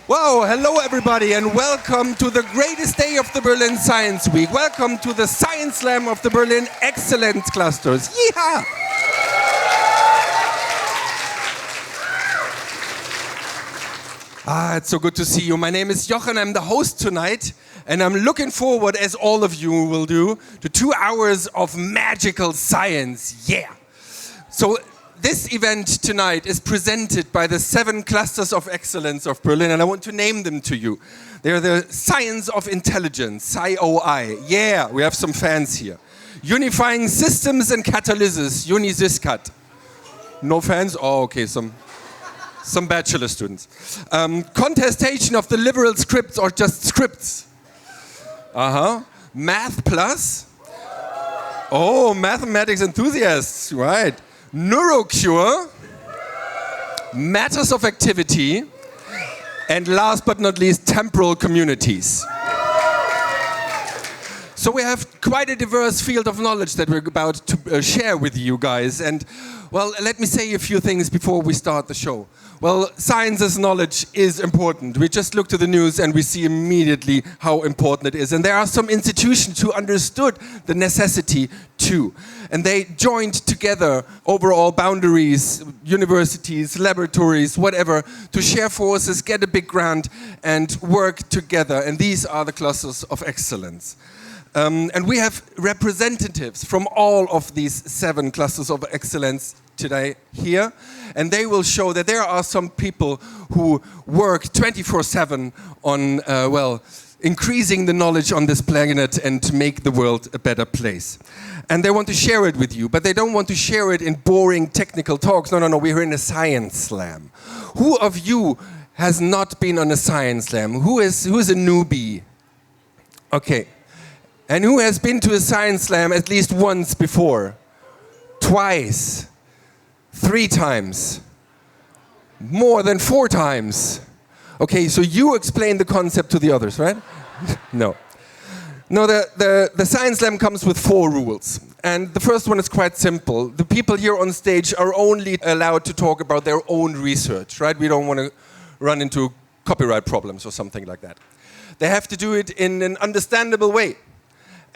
Wow, hello everybody and welcome to the greatest day of the Berlin Science Week. Welcome to the Science Slam of the Berlin Excellence Clusters. Yeehaw! It's so good to see you. My name is Jalkh and I'm the host tonight. And I'm looking forward, as all of you will do, to 2 hours of magical science. Yeah! So this event tonight is presented by the 7 clusters of excellence of Berlin, and I want to name them to you. They're the Science of Intelligence, SCIoI. Yeah, we have some fans here. Unifying Systems and Catalysis, UniSysCat. No fans? Oh, okay, some bachelor students. Contestation of the liberal scripts or just scripts. Math Plus. Oh, mathematics enthusiasts, right. NeuroCure. Matters of activity. And last but not least, temporal communities. So we have quite a diverse field of knowledge that we're about to share with you guys. And, well, let me say a few things before we start the show. Well, science as knowledge is important. We just look to the news and we see immediately how important it is. And there are some institutions who understood the necessity too. And they joined together over all boundaries, universities, laboratories, whatever, to share forces, get a big grant and work together. And these are the clusters of excellence. And we have representatives from all of these 7 clusters of excellence today here, and they will show that there are some people who work 24/7 on, increasing the knowledge on this planet and to make the world a better place. And they want to share it with you, but they don't want to share it in boring technical talks. No, we're in a science slam. Who of you has not been on a science slam? Who is a newbie? Okay. And who has been to a science slam at least once before? Twice? 3 times? More than 4 times? Okay, so you explain the concept to the others, right? No. No, the science slam comes with 4 rules. And the first one is quite simple. The people here on stage are only allowed to talk about their own research, right? We don't want to run into copyright problems or something like that. They have to do it in an understandable way.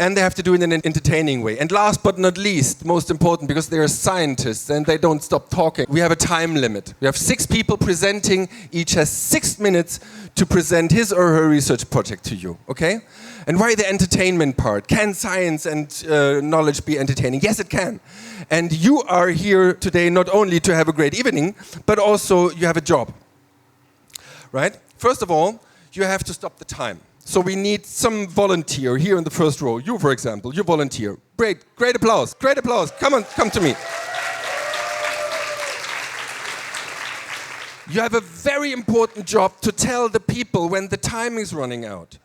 And they have to do it in an entertaining way. And last but not least, most important, because they're scientists and they don't stop talking, we have a time limit. We have 6 people presenting, each has 6 minutes to present his or her research project to you, okay? And why the entertainment part? Can science and knowledge be entertaining? Yes, it can. And you are here today not only to have a great evening, but also you have a job, right? First of all, you have to stop the time. So we need some volunteer here in the first row. You, for example, you volunteer. Great applause, great applause. Come on, come to me. You have a very important job to tell the people when the time is running out.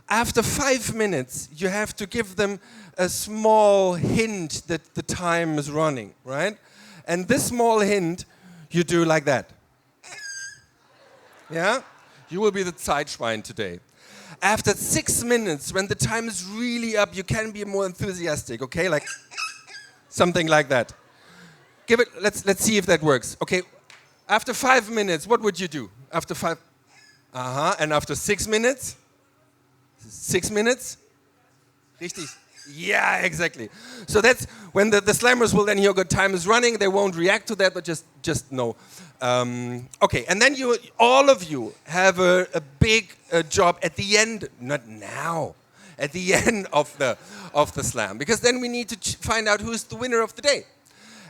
After 5 minutes, you have to give them a small hint that the time is running, right? And this small hint, you do like that. Yeah? You will be the Zeitschwein today. After 6 minutes, when the time is really up, you can be more enthusiastic, okay? Like something like that. Give it, let's see if that works. Okay, after 5 minutes, what would you do? After 5, and after 6 minutes? 6 minutes? Richtig. Yeah, exactly. So that's when the slammers will then hear good time is running, they won't react to that, but just know. Okay, and then all of you have a big job at the end, not now, at the end of the slam, because then we need to find out who's the winner of the day.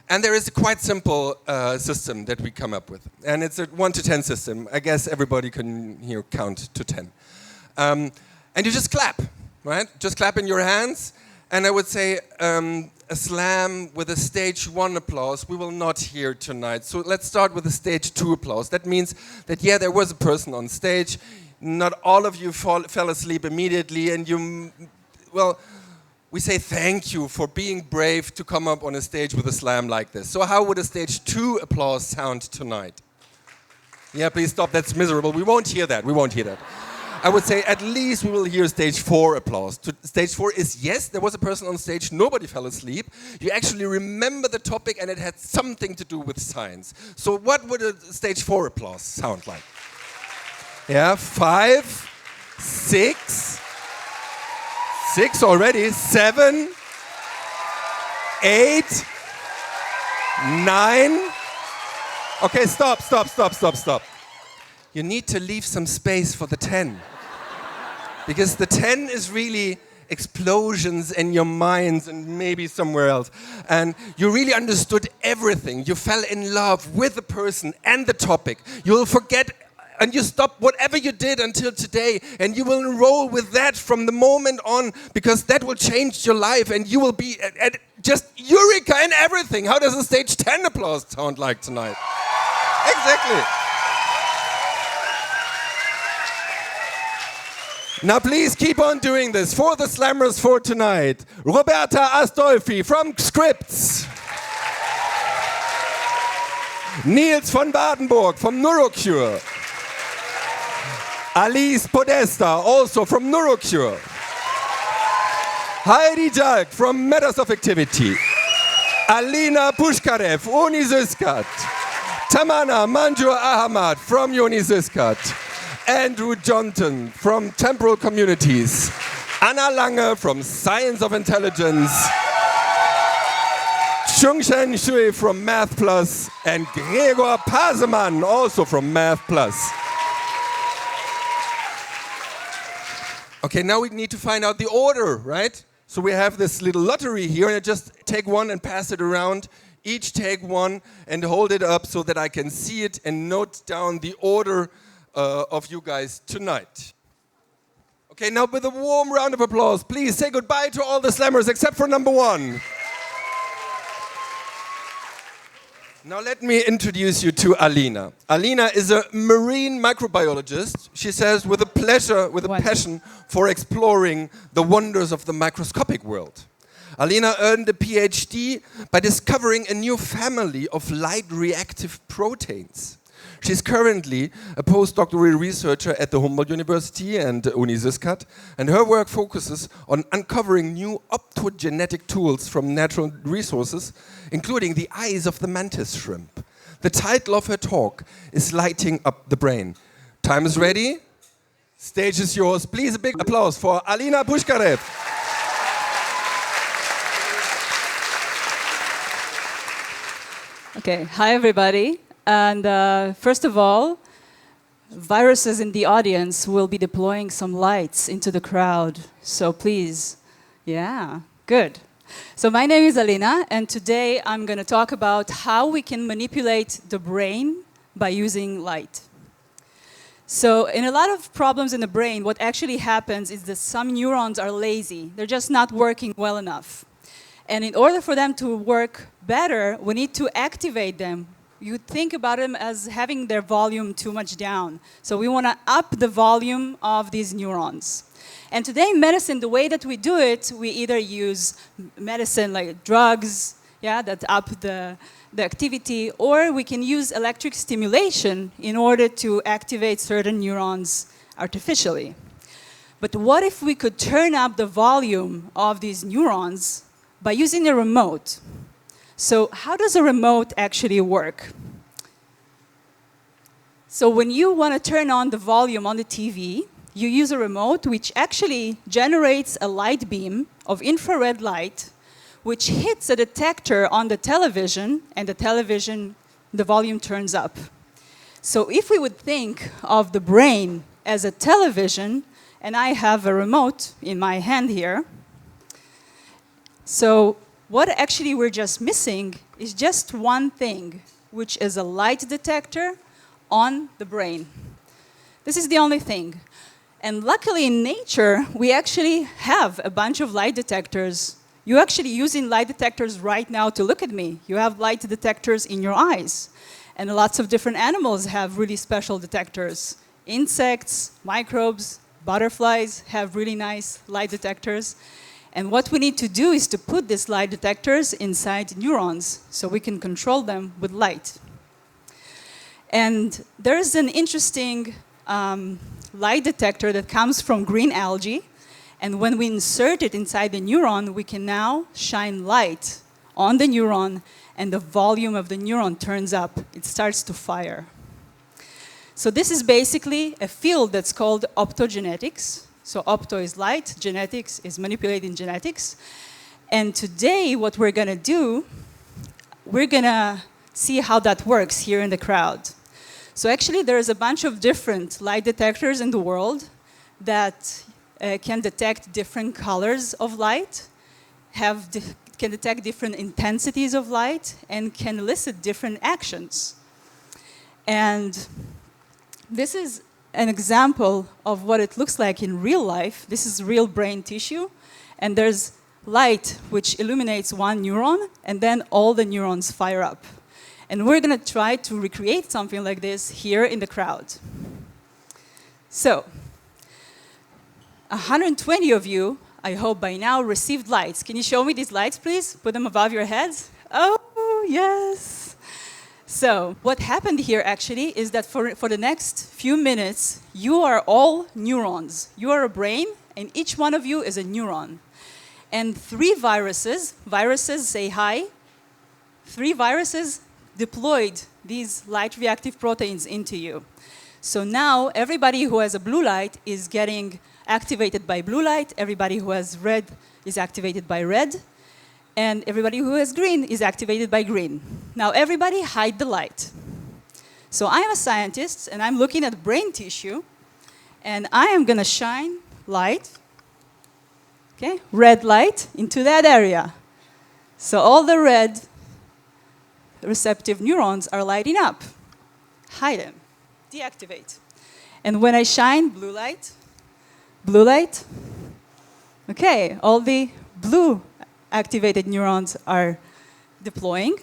And there is a quite simple system that we come up with, and it's a 1 to 10 system. I guess everybody can here count to 10. And you just clap, right? Just clap in your hands. And I would say a slam with a stage 1 applause we will not hear tonight. So let's start with a stage 2 applause. That means that, yeah, there was a person on stage. Not all of you fell asleep immediately. And we say thank you for being brave to come up on a stage with a slam like this. So how would a stage 2 applause sound tonight? Yeah, please stop. That's miserable. We won't hear that. We won't hear that. I would say at least we will hear stage 4 applause. Stage 4 is, yes, there was a person on stage, nobody fell asleep. You actually remember the topic and it had something to do with science. So what would a stage 4 applause sound like? Yeah, 5, 6. 6 already. 7, 8, 9. Okay, stop. You need to leave some space for the 10. Because the 10 is really explosions in your minds and maybe somewhere else. And you really understood everything. You fell in love with the person and the topic. You'll forget and you stop whatever you did until today, and you will enroll with that from the moment on, because that will change your life, and you will be at just eureka in everything. How does a stage 10 applause sound like tonight? Exactly. Now please keep on doing this. For the slammers for tonight, Roberta Astolfi from Scripts. Nils von Wardenburg from NeuroCure. Alice Podestà, also from NeuroCure. Heidi Jalkh from Matters of Activity. Alina Pushkarev, Unisyscat. Tamana Manjur Ahmad from Unisyscat. Andrew Johnson from Temporal Communities. Anna Lange from Science of Intelligence. Chun-Sheng Hsueh from Math Plus. And Gregor Pasemann, also from Math Plus. Okay, now we need to find out the order, right? So we have this little lottery here, and I just take one and pass it around. Each take one and hold it up so that I can see it and note down the order of you guys tonight. Okay, now with a warm round of applause, please say goodbye to all the slammers except for number 1. Now let me introduce you to Alina. Alina is a marine microbiologist. She says with a pleasure, with a passion for exploring the wonders of the microscopic world. Alina earned a PhD by discovering a new family of light-reactive proteins. She's currently a postdoctoral researcher at the Humboldt University and Unisyscat, and her work focuses on uncovering new optogenetic tools from natural resources, including the eyes of the mantis shrimp. The title of her talk is Lighting Up the Brain. Time is ready. Stage is yours. Please a big applause for Alina Pushkarev. Okay, hi everybody. And first of all, viruses in the audience will be deploying some lights into the crowd. So please, yeah, good. So my name is Alina, and today I'm going to talk about how we can manipulate the brain by using light. So in a lot of problems in the brain, what actually happens is that some neurons are lazy. They're just not working well enough. And in order for them to work better, we need to activate them. You think about them as having their volume too much down. So we want to up the volume of these neurons. And today in medicine, the way that we do it, we either use medicine like drugs, that up the activity, or we can use electric stimulation in order to activate certain neurons artificially. But what if we could turn up the volume of these neurons by using a remote? So how does a remote actually work? So when you want to turn on the volume on the TV, you use a remote which actually generates a light beam of infrared light which hits a detector on the television, and the volume turns up. So if we would think of the brain as a television, and I have a remote in my hand here, so what actually we're just missing is just one thing, which is a light detector on the brain. This is the only thing. And luckily in nature, we actually have a bunch of light detectors. You're actually using light detectors right now to look at me. You have light detectors in your eyes. And lots of different animals have really special detectors. Insects, microbes, butterflies have really nice light detectors. And what we need to do is to put these light detectors inside neurons so we can control them with light. And there's an interesting light detector that comes from green algae. And when we insert it inside the neuron, we can now shine light on the neuron, and the volume of the neuron turns up. It starts to fire. So this is basically a field that's called optogenetics. So opto is light, genetics is manipulating genetics. And today what we're going to do, we're going to see how that works here in the crowd. So actually there's a bunch of different light detectors in the world that can detect different colors of light, can detect different intensities of light, and can elicit different actions. And this is an example of what it looks like in real life. This is real brain tissue, and there's light which illuminates one neuron, and then all the neurons fire up. And we're going to try to recreate something like this here in the crowd. So, 120 of you, I hope by now, received lights. Can you show me these lights, please? Put them above your heads. Oh, yes. So what happened here actually is that for the next few minutes, you are all neurons. You are a brain, and each one of you is a neuron. And 3 viruses say hi, 3 viruses deployed these light-reactive proteins into you. So now everybody who has a blue light is getting activated by blue light, everybody who has red is activated by red, and everybody who has green is activated by green. Now everybody hide the light. So I'm a scientist, and I'm looking at brain tissue, and I am going to shine light, okay, red light, into that area. So all the red receptive neurons are lighting up. Hide them, deactivate. And when I shine blue light, okay, all the blue activated neurons are deploying.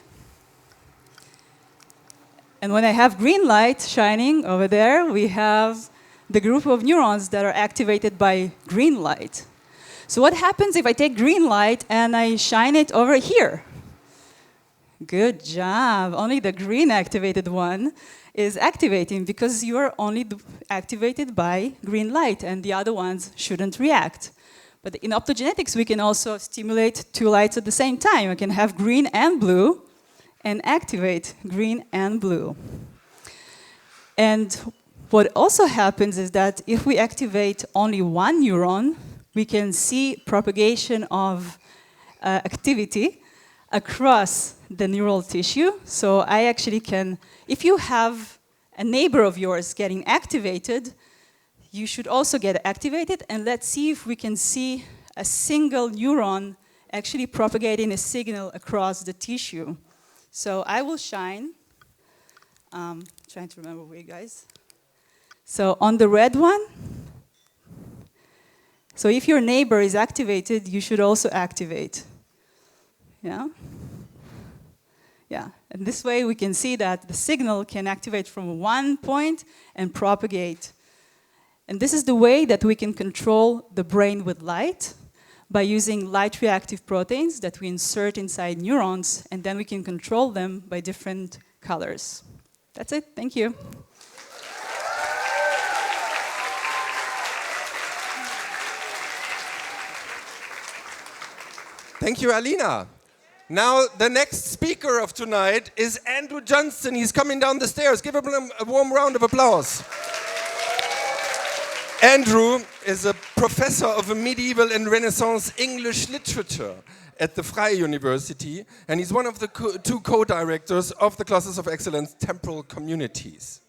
And when I have green light shining over there, we have the group of neurons that are activated by green light. So what happens if I take green light and I shine it over here? Good job. Only the green activated one is activating because you are only activated by green light and the other ones shouldn't react. But in optogenetics, we can also stimulate 2 lights at the same time. We can have green and blue and activate green and blue. And what also happens is that if we activate only one neuron, we can see propagation of activity across the neural tissue. So I actually can, if you have a neighbor of yours getting activated, you should also get activated, and let's see if we can see a single neuron actually propagating a signal across the tissue. So I will shine, trying to remember where, guys. So on the red one, so if your neighbor is activated, you should also activate. Yeah? Yeah, and this way we can see that the signal can activate from one point and propagate. And this is the way that we can control the brain with light by using light-reactive proteins that we insert inside neurons, and then we can control them by different colors. That's it. Thank you. Thank you, Alina. Now, the next speaker of tonight is Andrew Johnston. He's coming down the stairs. Give him a warm round of applause. Andrew is a professor of medieval and Renaissance English literature at the Freie University, and he's one of the 2 co-directors of the Classes of Excellence Temporal Communities.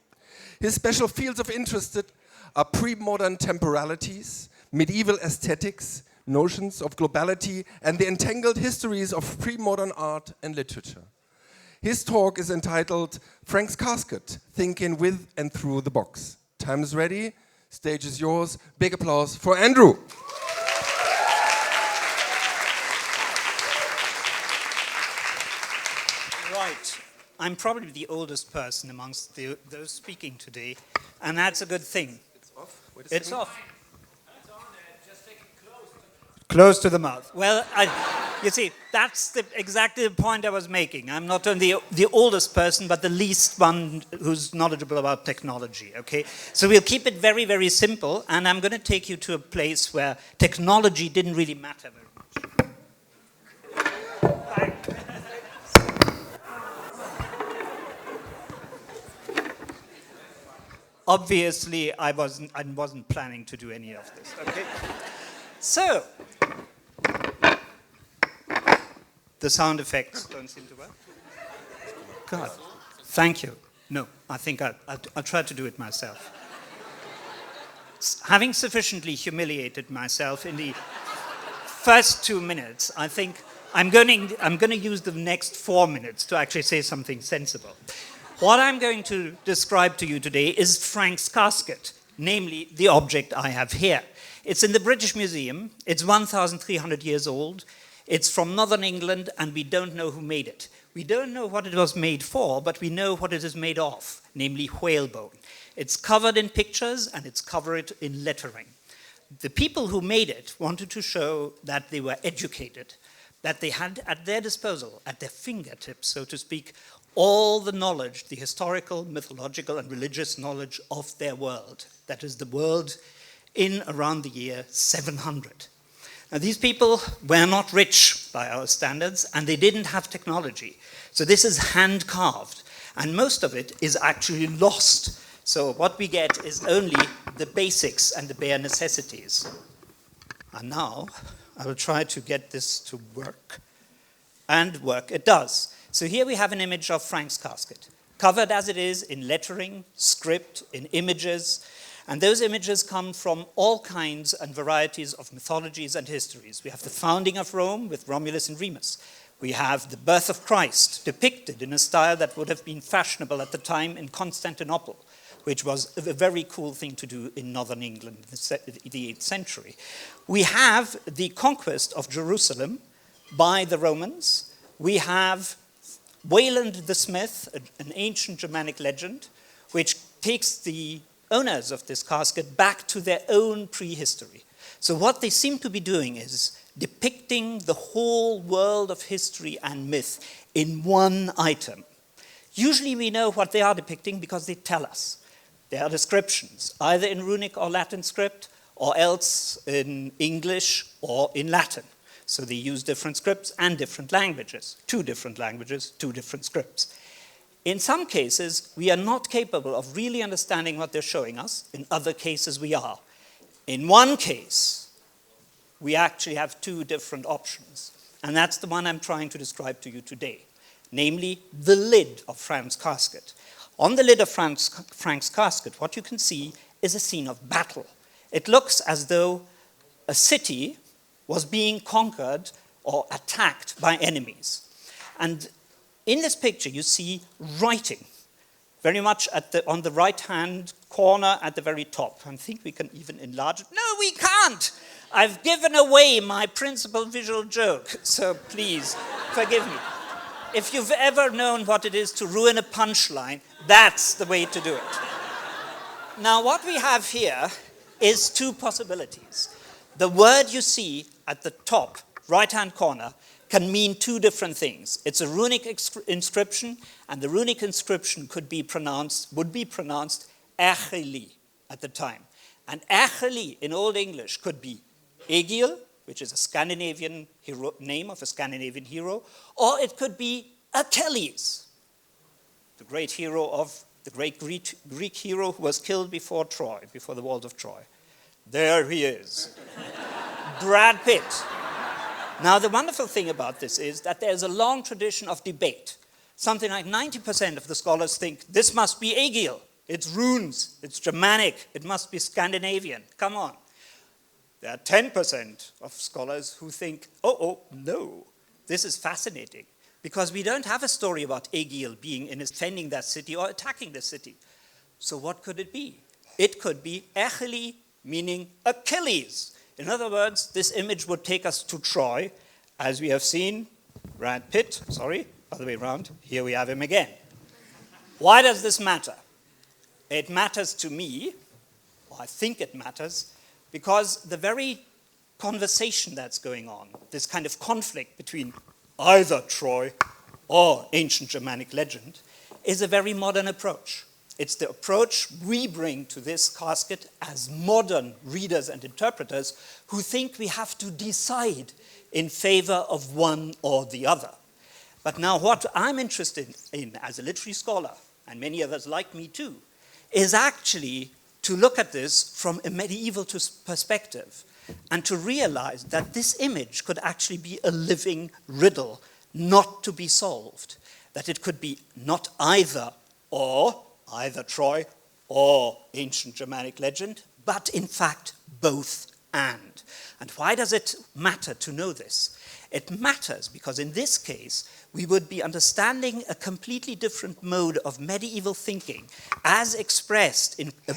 His special fields of interest are pre-modern temporalities, medieval aesthetics, notions of globality, and the entangled histories of pre-modern art and literature. His talk is entitled Frank's Casket, Thinking With and Through the Box. Time is ready. Stage is yours. Big applause for Andrew. Right. I'm probably the oldest person amongst those speaking today, and that's a good thing. It's off. It's off. Close to the mouth. Well, you see, that's exactly the point I was making. I'm not only the oldest person, but the least one who's knowledgeable about technology, okay? So we'll keep it very, very simple, and I'm going to take you to a place where technology didn't really matter very much. obviously I wasn't planning to do any of this, okay? So, the sound effects don't seem to work. God, thank you. No, I think I'll try to do it myself. Having sufficiently humiliated myself in the first 2 minutes, I think I'm going to use the next 4 minutes to actually say something sensible. What I'm going to describe to you today is Frank's casket, namely the object I have here. It's in the British Museum. It's 1,300 years old. It's from northern England, and we don't know who made it. We don't know what it was made for, but we know what it is made of, namely whalebone. It's covered in pictures, and it's covered in lettering. The people who made it wanted to show that they were educated, that they had at their disposal, at their fingertips, so to speak, all the knowledge, the historical, mythological, and religious knowledge of their world. That is the world in around the year 700. Now, these people were not rich by our standards, and they didn't have technology. So this is hand-carved, and most of it is actually lost. So what we get is only the basics and the bare necessities. And now, I will try to get this to work. And work it does. So here we have an image of Frank's casket, covered as it is in lettering, script, in images. And those images come from all kinds and varieties of mythologies and histories. We have the founding of Rome with Romulus and Remus. We have the birth of Christ, depicted in a style that would have been fashionable at the time in Constantinople, which was a very cool thing to do in northern England in the 8th century. We have the conquest of Jerusalem by the Romans. We have Wayland the Smith, an ancient Germanic legend, which takes the owners of this casket back to their own prehistory. So what they seem to be doing is depicting the whole world of history and myth in one item. Usually we know what they are depicting because they tell us. There are descriptions, either in runic or Latin script, or else in English or in Latin. So they use different scripts and different languages. 2 different languages, 2 different scripts. In some cases, we are not capable of really understanding what they're showing us. In other cases, we are. In one case, we actually have 2 different options. And that's the one I'm trying to describe to you today, namely the lid of Frank's casket. On the lid of Frank's casket, what you can see is a scene of battle. It looks as though a city was being conquered or attacked by enemies. And in this picture, you see writing, very much on the right-hand corner at the very top. I think we can even enlarge it. No, we can't! I've given away my principal visual joke, so please, forgive me. If you've ever known what it is to ruin a punchline, that's the way to do it. Now, what we have here is 2 possibilities. The word you see at the top, right-hand corner, can mean 2 different things. It's a runic inscription, and the runic inscription would be pronounced Echeli at the time. And Echeli in Old English could be Egil, which is a Scandinavian name of a Scandinavian hero, or it could be Achilles, the great hero of the great Greek hero who was killed before Troy, before the walls of Troy. There he is, Brad Pitt. Now, the wonderful thing about this is that there's a long tradition of debate. Something like 90% of the scholars think this must be Egil. It's runes, it's Germanic, it must be Scandinavian. Come on. There are 10% of scholars who think, no, this is fascinating, because we don't have a story about Egil being defending that city or attacking the city. So what could it be? It could be Echeli, meaning Achilles. In other words, this image would take us to Troy, as we have seen. Brad Pitt, sorry, other way around. Here we have him again. Why does this matter? It matters to me, or I think it matters, because the very conversation that's going on, this kind of conflict between either Troy or ancient Germanic legend, is a very modern approach. It's the approach we bring to this casket as modern readers and interpreters who think we have to decide in favor of one or the other. But now what I'm interested in as a literary scholar, and many others like me too, is actually to look at this from a medieval perspective and to realize that this image could actually be a living riddle, not to be solved. That it could be not either or, either Troy or ancient Germanic legend, but in fact both and. And why does it matter to know this? It matters because in this case, we would be understanding a completely different mode of medieval thinking as expressed in a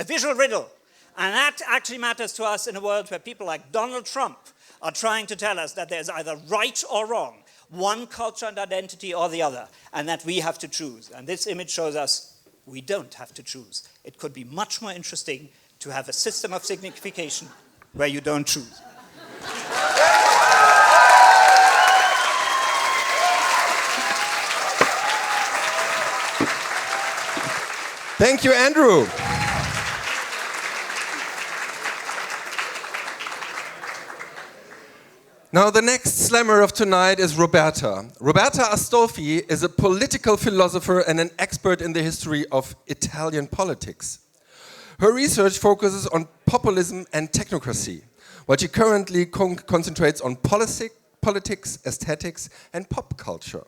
visual riddle. And that actually matters to us in a world where people like Donald Trump are trying to tell us that there's either right or wrong, one culture and identity or the other, and that we have to choose. And this image shows us we don't have to choose. It could be much more interesting to have a system of signification where you don't choose. Thank you, Andrew. Now, the next slammer of tonight is Roberta. Roberta Astolfi is a political philosopher and an expert in the history of Italian politics. Her research focuses on populism and technocracy, while she currently concentrates on politics, aesthetics, and pop culture.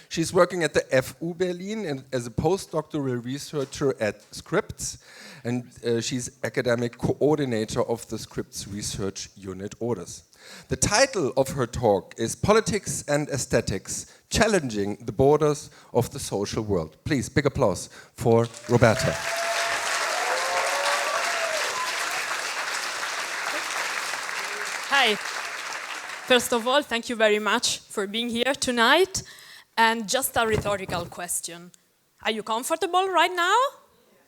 She's working at the FU Berlin as a postdoctoral researcher at Scripts, and she's academic coordinator of the Scripts Research Unit Orders. The title of her talk is Politics and Aesthetics, Challenging the Borders of the Social World. Please, big applause for Roberta. Hi. First of all, thank you very much for being here tonight. And just a rhetorical question. Are you comfortable right now?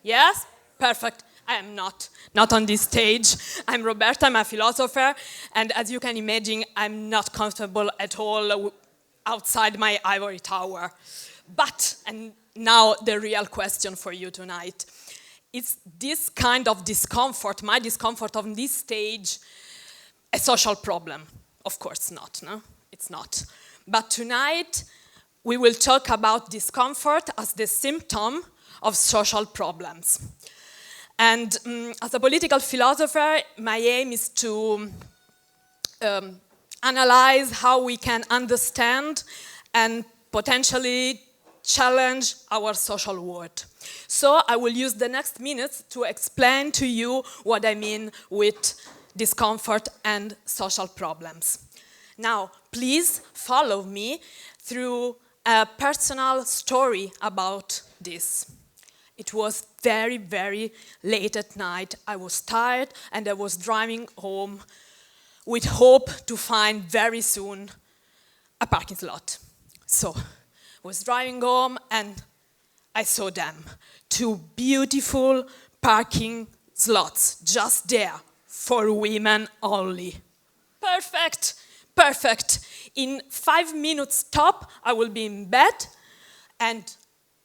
Yes? Perfect. I am not on this stage. I'm Roberta, I'm a philosopher, and as you can imagine, I'm not comfortable at all outside my ivory tower. But, and now the real question for you tonight, is this kind of discomfort, my discomfort on this stage, a social problem? Of course not, no? It's not. But tonight, we will talk about discomfort as the symptom of social problems. And as a political philosopher, my aim is to analyze how we can understand and potentially challenge our social world. So I will use the next minutes to explain to you what I mean with discomfort and social problems. Now, please follow me through a personal story about this. It was very, very late at night. I was tired and I was driving home with hope to find very soon a parking slot. So I was driving home and I saw them. 2 beautiful parking slots just there for women only. Perfect, perfect. In 5 minutes top, I will be in bed, and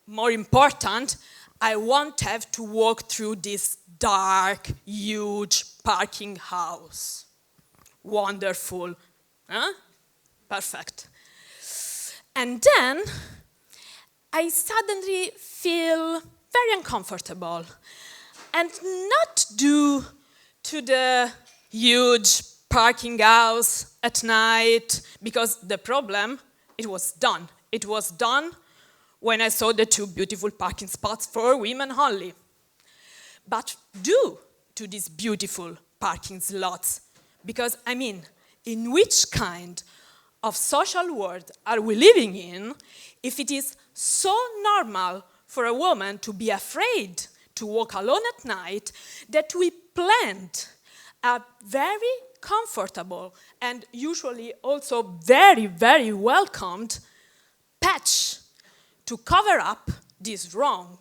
more important, I won't have to walk through this dark, huge parking house. Wonderful, huh? Perfect. And then, I suddenly feel very uncomfortable, and not due to the huge parking house at night, because the problem, it was done. It was done when I saw the 2 beautiful parking spots for women only. But due to these beautiful parking slots, because I mean, in which kind of social world are we living in if it is so normal for a woman to be afraid to walk alone at night that we planned a very comfortable and usually also very, very welcomed patch to cover up this wrong.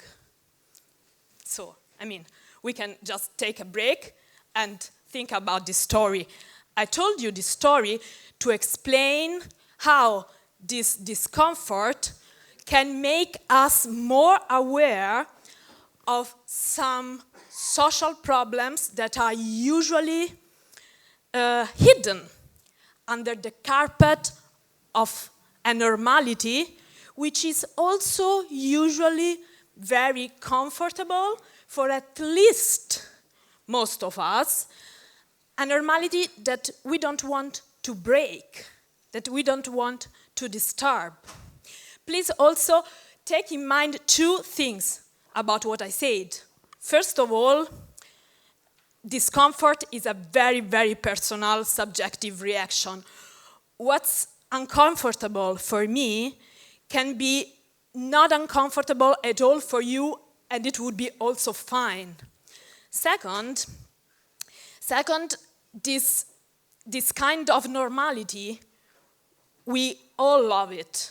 So, I mean, we can just take a break and think about this story. I told you this story to explain how this discomfort can make us more aware of some social problems that are usually hidden under the carpet of a normality, which is also usually very comfortable for at least most of us, a normality that we don't want to break, that we don't want to disturb. Please also take in mind two things about what I said. First of all, discomfort is a very, very personal, subjective reaction. What's uncomfortable for me can be not uncomfortable at all for you, and it would be also fine. Second, this kind of normality, we all love it.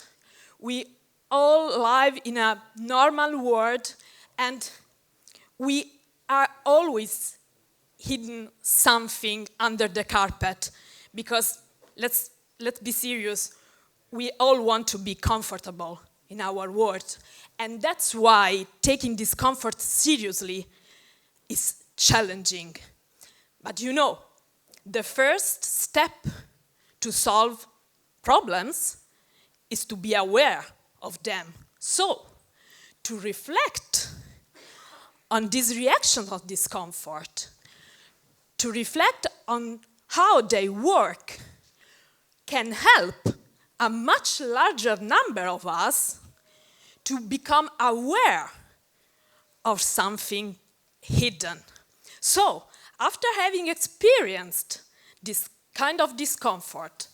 We all live in a normal world, and we are always hidden something under the carpet, because let's be serious, we all want to be comfortable in our world. And that's why taking discomfort seriously is challenging. But you know, the first step to solve problems is to be aware of them. So, to reflect on these reactions of discomfort, to reflect on how they work, can help a much larger number of us to become aware of something hidden. So, after having experienced this kind of discomfort,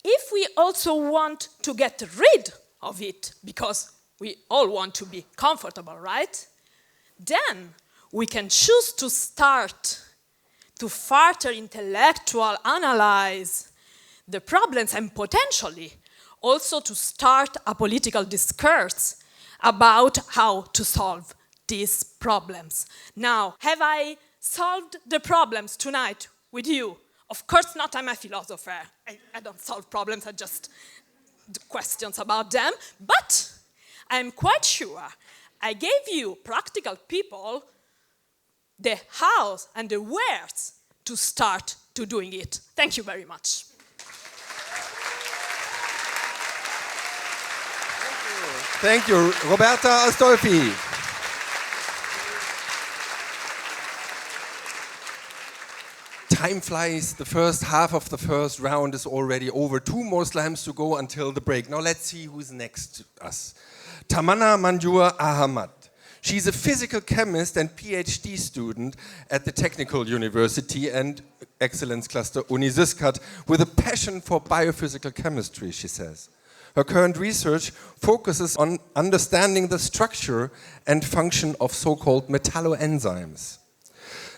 if we also want to get rid of it, because we all want to be comfortable, right? Then we can choose to start to further intellectual analyze the problems, and potentially also to start a political discourse about how to solve these problems. Now, have I solved the problems tonight with you? Of course not, I'm a philosopher. I don't solve problems, I just do questions about them. But I'm quite sure I gave you, practical people, the hows and the wheres to start to doing it. Thank you very much. Thank you, Roberta Astolfi. Time flies. The first half of the first round is already over. 2 more slams to go until the break. Now let's see who's next to us. Tamanna Manjur Ahmad. She's a physical chemist and PhD student at the Technical University and Excellence Cluster Uni Siskat with a passion for biophysical chemistry, she says. Her current research focuses on understanding the structure and function of so-called metalloenzymes.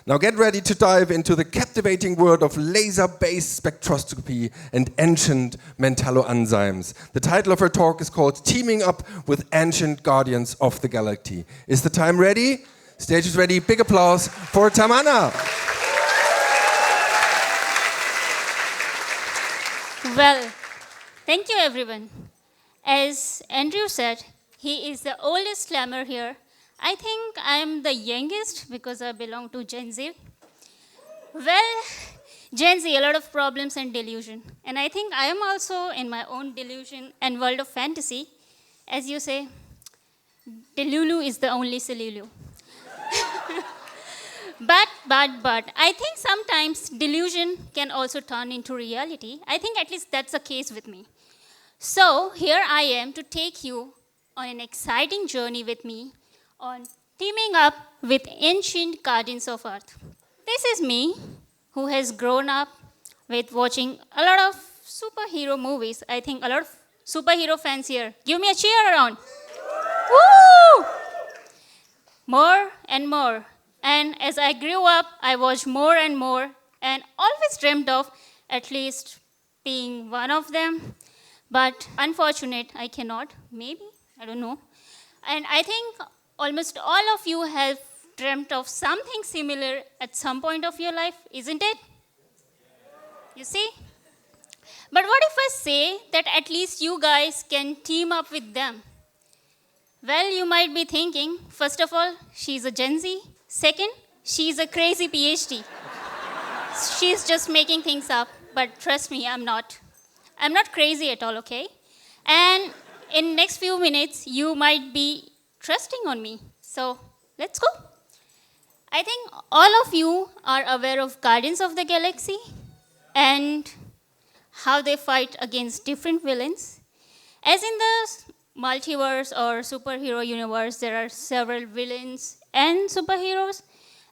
Now get ready to dive into the captivating world of laser-based spectroscopy and ancient metalloenzymes. The title of her talk is called Teaming Up with Ancient Guardians of the Galaxy. Is the time ready? Stage is ready. Big applause for Tamanna. Well, thank you everyone. As Andrew said, he is the oldest slammer here. I think I'm the youngest because I belong to Gen Z. Well, Gen Z, a lot of problems and delusion. And I think I am also in my own delusion and world of fantasy. As you say, Delulu is the only Selulu. But, I think sometimes delusion can also turn into reality. I think at least that's the case with me. So here I am to take you on an exciting journey with me on teaming up with ancient guardians of Earth. This is me, who has grown up with watching a lot of superhero movies. I think a lot of superhero fans here. Give me a cheer around. Woo! More and more. And as I grew up, I watched more and more and always dreamed of at least being one of them. But unfortunate, I cannot. Maybe, I don't know. And I think almost all of you have dreamt of something similar at some point of your life, isn't it? You see? But what if I say that at least you guys can team up with them? Well, you might be thinking, first of all, she's a Gen Z. Second, she's a crazy PhD. She's just making things up. But trust me, I'm not. I'm not crazy at all, okay? And in next few minutes, you might be trusting on me. So let's go. I think all of you are aware of Guardians of the Galaxy and how they fight against different villains. As in the multiverse or superhero universe, there are several villains and superheroes.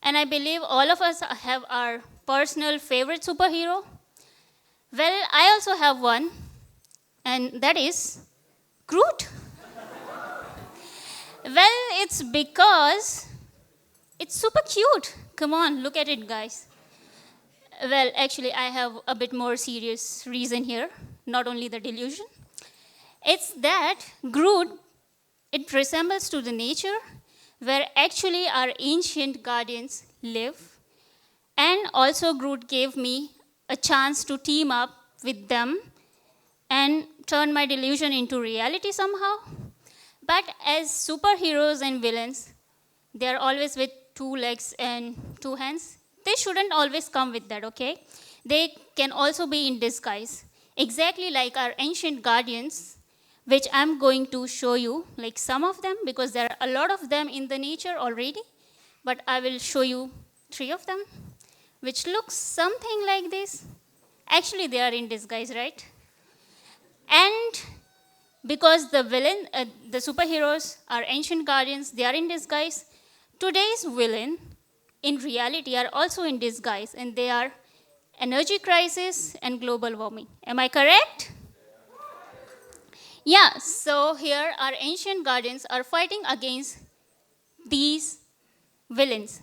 And I believe all of us have our personal favorite superhero. Well, I also have one, and that is Groot. Well, it's because it's super cute. Come on, look at it, guys. Well, actually, I have a bit more serious reason here, not only the delusion. It's that Groot, it resembles to the nature where actually our ancient guardians live. And also Groot gave me a chance to team up with them and turn my delusion into reality somehow. But as superheroes and villains, they are always with 2 legs and 2 hands. They shouldn't always come with that, okay? They can also be in disguise, exactly like our ancient guardians, which I'm going to show you, like some of them, because there are a lot of them in the nature already. But I will show you 3 of them, which looks something like this. Actually, they are in disguise, right? And because the superheroes are ancient guardians, they are in disguise. Today's villain, in reality, are also in disguise, and they are energy crisis and global warming. Am I correct? Yeah, so here our ancient guardians are fighting against these villains.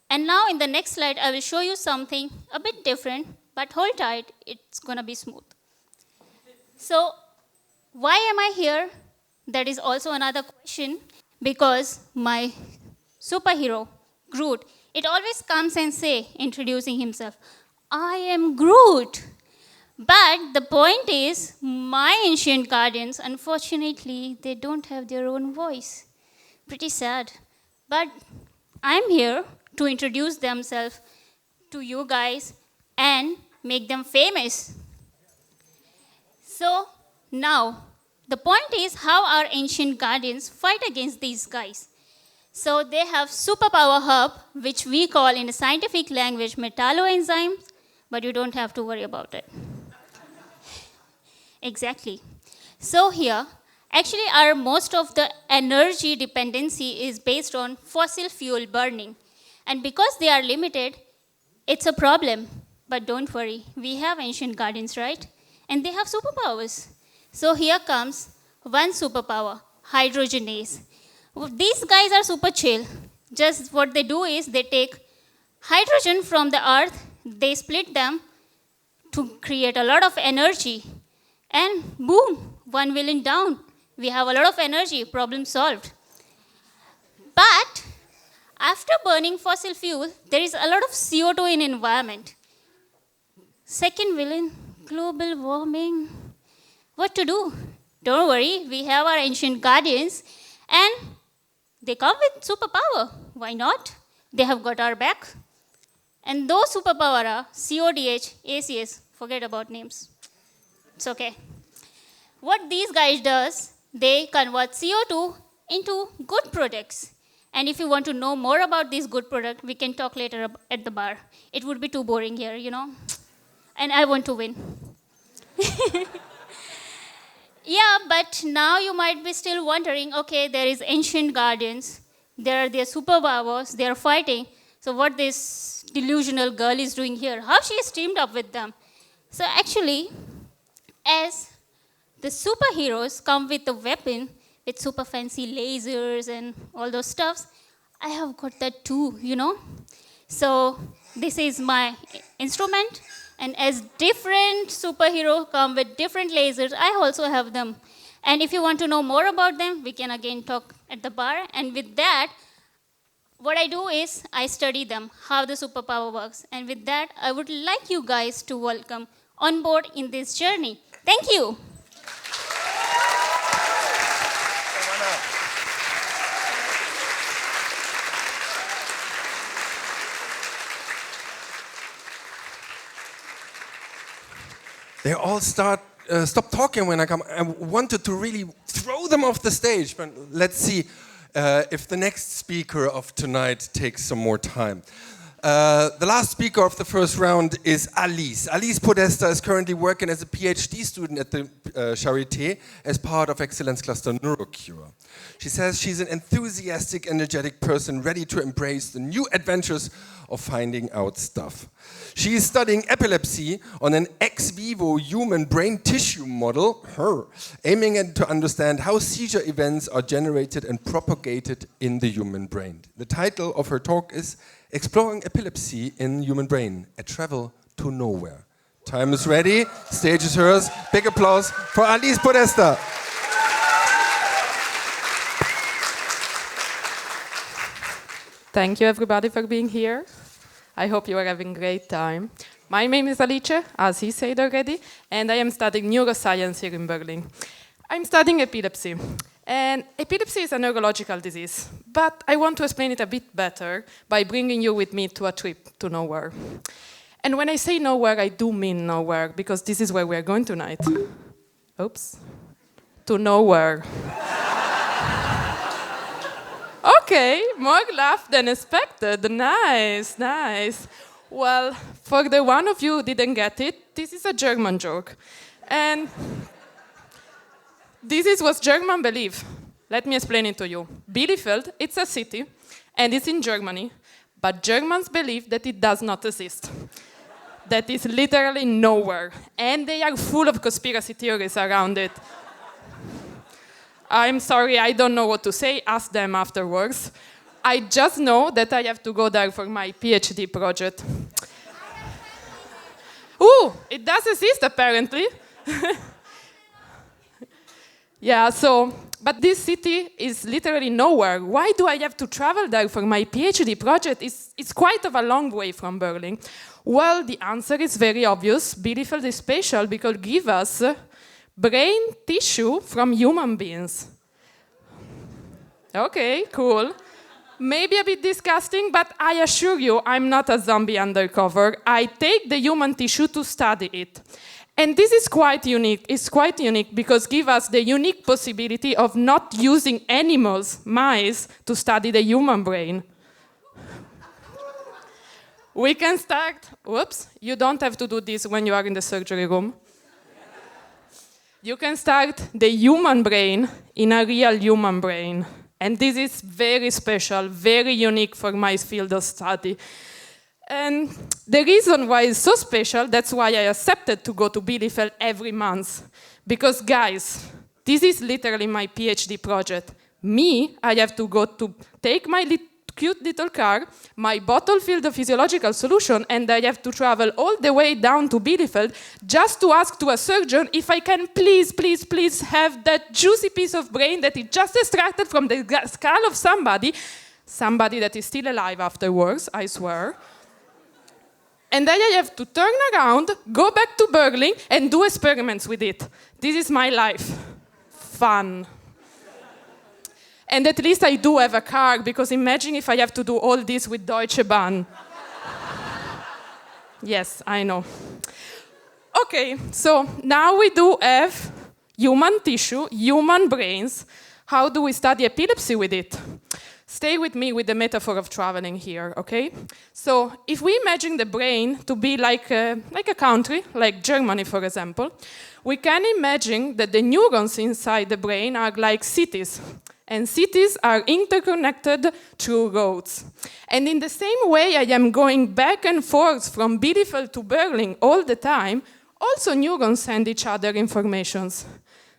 And now in the next slide, I will show you something a bit different, but hold tight, it's gonna be smooth. So, why am I here? That is also another question, because my superhero, Groot, it always comes and say, introducing himself, I am Groot. But the point is, my ancient guardians, unfortunately, they don't have their own voice. Pretty sad. But I'm here to introduce themselves to you guys and make them famous. So now, the point is how our ancient guardians fight against these guys. So they have superpower hub, which we call in the scientific language metalloenzymes, but you don't have to worry about it. Exactly. So here, actually most of the energy dependency is based on fossil fuel burning. And because they are limited, it's a problem. But don't worry, we have ancient guardians, right? And they have superpowers. So here comes one superpower, hydrogenase. These guys are super chill. Just what they do is they take hydrogen from the earth, they split them to create a lot of energy. And boom, 1 villain down. We have a lot of energy, problem solved. But after burning fossil fuel, there is a lot of CO2 in environment. Second villain, global warming. What to do? Don't worry, we have our ancient guardians and they come with superpower. Why not? They have got our back. And those superpower are CODH, ACS, forget about names. It's okay. What these guys does, they convert CO2 into good products. And if you want to know more about this good product, we can talk later at the bar. It would be too boring here, you know. And I want to win. Yeah, but now you might be still wondering, okay, there is ancient guardians. There are their superpowers. They are fighting. So what this delusional girl is doing here? How she is teamed up with them? So actually, as the superheroes come with a weapon with super fancy lasers and all those stuffs, I have got that too, you know. So this is my instrument, and as different superheroes come with different lasers, I also have them. And if you want to know more about them, we can again talk at the bar. And with that, what I do is I study them, how the superpower works. And with that, I would like you guys to welcome on board in this journey. Thank you. They all stop talking when I come. I wanted to really throw them off the stage, but let's see. if the next speaker of tonight takes some more time. The last speaker of the first round is Alice. Alice Podestà is currently working as a PhD student at the Charité as part of Excellence Cluster NeuroCure. She says she's an enthusiastic, energetic person ready to embrace the new adventures of finding out stuff. She is studying epilepsy on an ex vivo human brain tissue model, aiming to understand how seizure events are generated and propagated in the human brain. The title of her talk is Exploring Epilepsy in Human Brain, a Travel to Nowhere. Time is ready, stage is hers. Big applause for Alice Podestà. Thank you everybody for being here. I hope you are having a great time. My name is Alice, as he said already, and I am studying neuroscience here in Berlin. I'm studying epilepsy. And epilepsy is a neurological disease, but I want to explain it a bit better by bringing you with me to a trip to nowhere. And when I say nowhere, I do mean nowhere, because this is where we are going tonight. Oops. To nowhere. Okay, more laugh than expected. Nice, nice. Well, for the one of you who didn't get it, this is a German joke. And this is what Germans believe. Let me explain it to you. Bielefeld, it's a city, and it's in Germany, but Germans believe that it does not exist. That is literally nowhere, and they are full of conspiracy theories around it. I'm sorry, I don't know what to say, ask them afterwards. I just know that I have to go there for my PhD project. Ooh, it does exist apparently. Yeah, but this city is literally nowhere. Why do I have to travel there for my PhD project? It's quite of a long way from Berlin. Well, the answer is very obvious. Bielefeld is special because it gives us brain tissue from human beings. Okay, cool. Maybe a bit disgusting, but I assure you, I'm not a zombie undercover. I take the human tissue to study it. And this is quite unique. It's quite unique because it gives us the unique possibility of not using animals, mice, to study the human brain. We can start, whoops, you don't have to do this when you are in the surgery room. You can start the human brain in a real human brain. And this is very special, very unique for my field of study. And the reason why it's so special, that's why I accepted to go to Bielefeld every month. Because guys, this is literally my PhD project. Me, I have to go to take my cute little car, my bottle filled of physiological solution, and I have to travel all the way down to Bielefeld just to ask to a surgeon if I can please have that juicy piece of brain that is just extracted from the skull of somebody that is still alive afterwards, I swear. And then I have to turn around, go back to Berlin, and do experiments with it. This is my life. Fun. And at least I do have a car, because imagine if I have to do all this with Deutsche Bahn. Yes, I know. Okay, so now we do have human tissue, human brains. How do we study epilepsy with it? Stay with me with the metaphor of traveling here, okay? So if we imagine the brain to be like a country, like Germany, for example, we can imagine that the neurons inside the brain are like cities. And cities are interconnected through roads. And in the same way I am going back and forth from Bielefeld to Berlin all the time, also neurons send each other informations.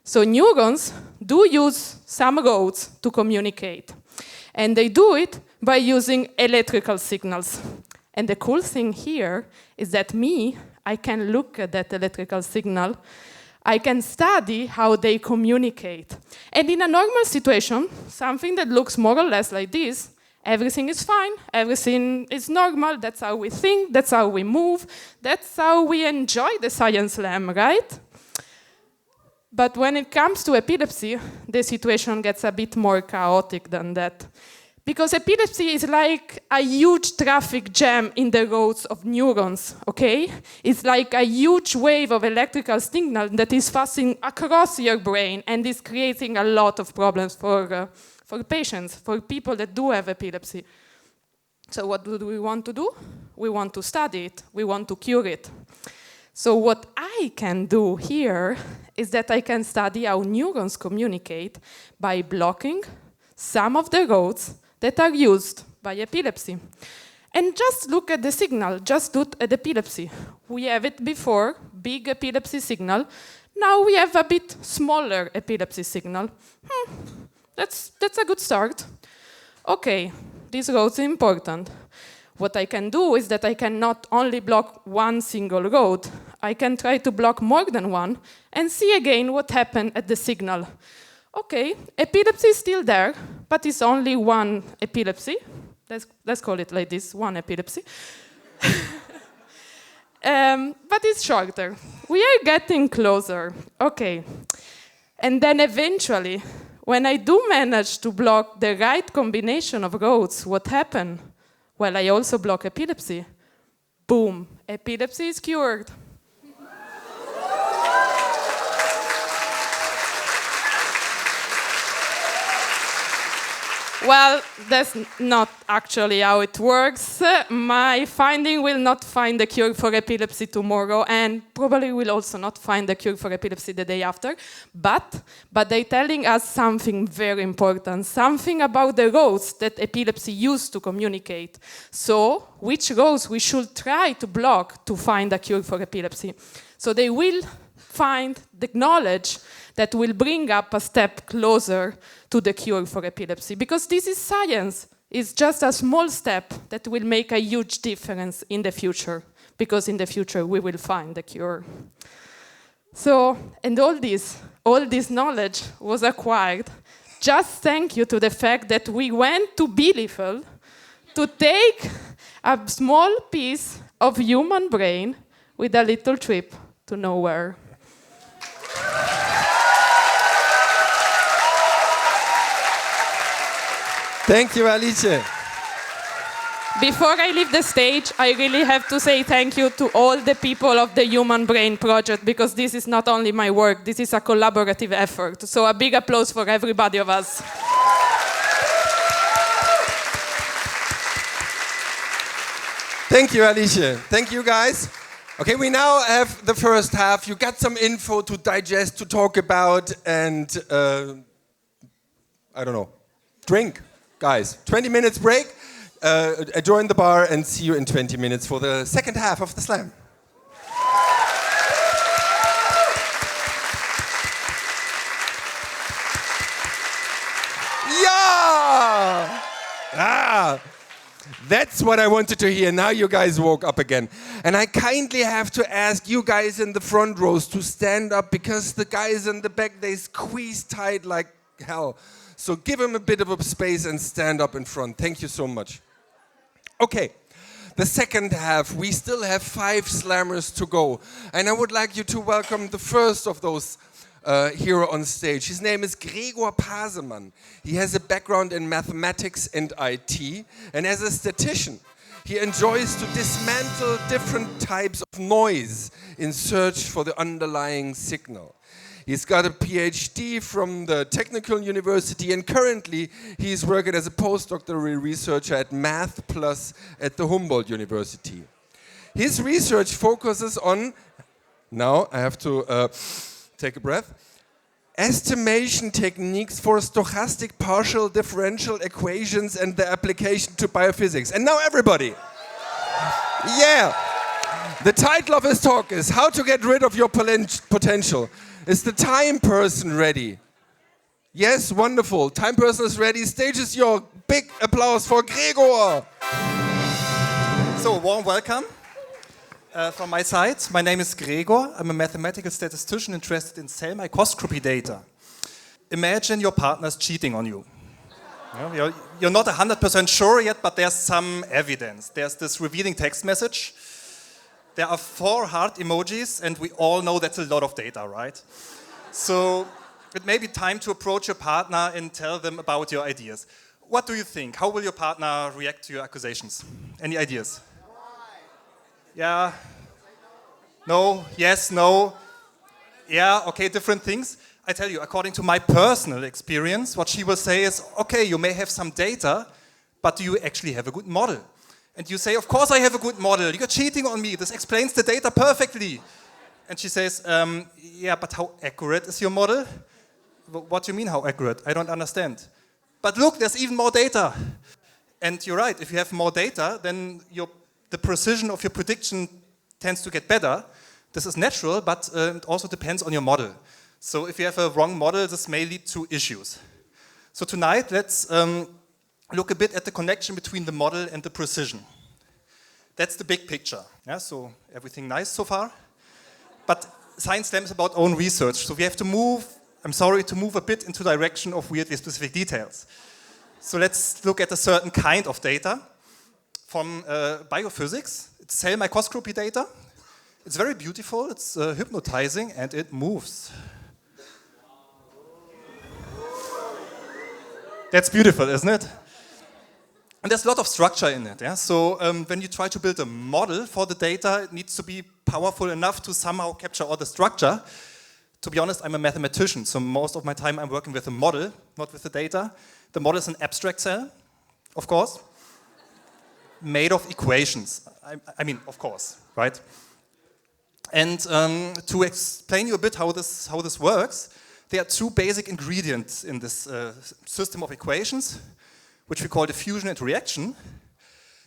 So neurons do use some roads to communicate. And they do it by using electrical signals. And the cool thing here is that I can look at that electrical signal. I can study how they communicate. And in a normal situation, something that looks more or less like this, everything is fine, everything is normal, that's how we think, that's how we move, that's how we enjoy the science slam, right? But when it comes to epilepsy, the situation gets a bit more chaotic than that. Because epilepsy is like a huge traffic jam in the roads of neurons, okay? It's like a huge wave of electrical signal that is passing across your brain and is creating a lot of problems for for patients, for people that do have epilepsy. So what do we want to do? We want to study it. We want to cure it. So what I can do here is that I can study how neurons communicate by blocking some of the roads that are used by epilepsy. And just look at the signal, just look at epilepsy. We have it before, big epilepsy signal. Now we have a bit smaller epilepsy signal. That's a good start. Okay, these roads are important. What I can do is that I can not only block one single road, I can try to block more than one and see again what happened at the signal. Okay, epilepsy is still there, but it's only one epilepsy. Let's call it like this, one epilepsy. But it's shorter. We are getting closer. Okay. And then eventually, when I do manage to block the right combination of roads, what happened? Well, I also block epilepsy. Boom, epilepsy is cured. Well, that's not actually how it works. My finding will not find a cure for epilepsy tomorrow, and probably will also not find a cure for epilepsy the day after. But they're telling us something very important, something about the roads that epilepsy used to communicate. So, which roads we should try to block to find a cure for epilepsy. So they will find the knowledge that will bring up a step closer to the cure for epilepsy. Because this is science. It's just a small step that will make a huge difference in the future. Because in the future, we will find the cure. So, and all this knowledge was acquired just thank you to the fact that we went to Bielefeld to take a small piece of human brain with a little trip to nowhere. Thank you, Alice. Before I leave the stage, I really have to say thank you to all the people of the Human Brain Project, because this is not only my work, this is a collaborative effort. So a big applause for everybody of us. Thank you, Alice. Thank you, guys. Okay, we now have the first half. You got some info to digest, to talk about, and I don't know, drink. Guys, 20 minutes break, join the bar and see you in 20 minutes for the second half of the slam. Yeah! Ah! That's what I wanted to hear. Now you guys woke up again. And I kindly have to ask you guys in the front rows to stand up, because the guys in the back, they squeeze tight like hell. So give them a bit of a space and stand up in front. Thank you so much. Okay, the second half. We still have 5 slammers to go. And I would like you to welcome the first of those here on stage. His name is Gregor Pasemann. He has a background in mathematics and IT. And as a statistician, he enjoys to dismantle different types of noise in search for the underlying signal. He's got a PhD from the Technical University, and currently he's working as a postdoctoral researcher at Math Plus at the Humboldt University. His research focuses on, now I have to take a breath, estimation techniques for stochastic partial differential equations and their application to biophysics. And now everybody, yeah, the title of his talk is How to Get Rid of Your Potential. Is the time person ready? Yes, wonderful. Time person is ready. Stage is yours. Big applause for Gregor. So, warm welcome from my side. My name is Gregor. I'm a mathematical statistician interested in cell microscopy data. Imagine your partner's cheating on you. You're not 100% sure yet, but there's some evidence. There's this revealing text message. There are 4 heart emojis, and we all know that's a lot of data, right? So it may be time to approach your partner and tell them about your ideas. What do you think? How will your partner react to your accusations? Any ideas? Yeah? No? Yes? No? Yeah? Okay, different things. I tell you, according to my personal experience, what she will say is, okay, you may have some data, but do you actually have a good model? And you say, of course I have a good model. You're cheating on me. This explains the data perfectly. And she says, yeah, but how accurate is your model? What do you mean, how accurate? I don't understand. But look, there's even more data. And you're right, if you have more data, then the precision of your prediction tends to get better. This is natural, but it also depends on your model. So if you have a wrong model, this may lead to issues. So tonight, let's look a bit at the connection between the model and the precision. That's the big picture. Yeah, so everything nice so far? But Science Slam is about own research, so we have to move, I'm sorry, to move a bit into the direction of weirdly specific details. So let's look at a certain kind of data from biophysics. It's cell microscopy data. It's very beautiful, it's hypnotizing, and it moves. That's beautiful, isn't it? And there's a lot of structure in it. Yeah? So when you try to build a model for the data, it needs to be powerful enough to somehow capture all the structure. To be honest, I'm a mathematician, so most of my time I'm working with a model, not with the data. The model is an abstract cell, of course, made of equations. I mean, of course, right? And to explain you a bit how this works, there are two basic ingredients in this system of equations, which we call diffusion and reaction.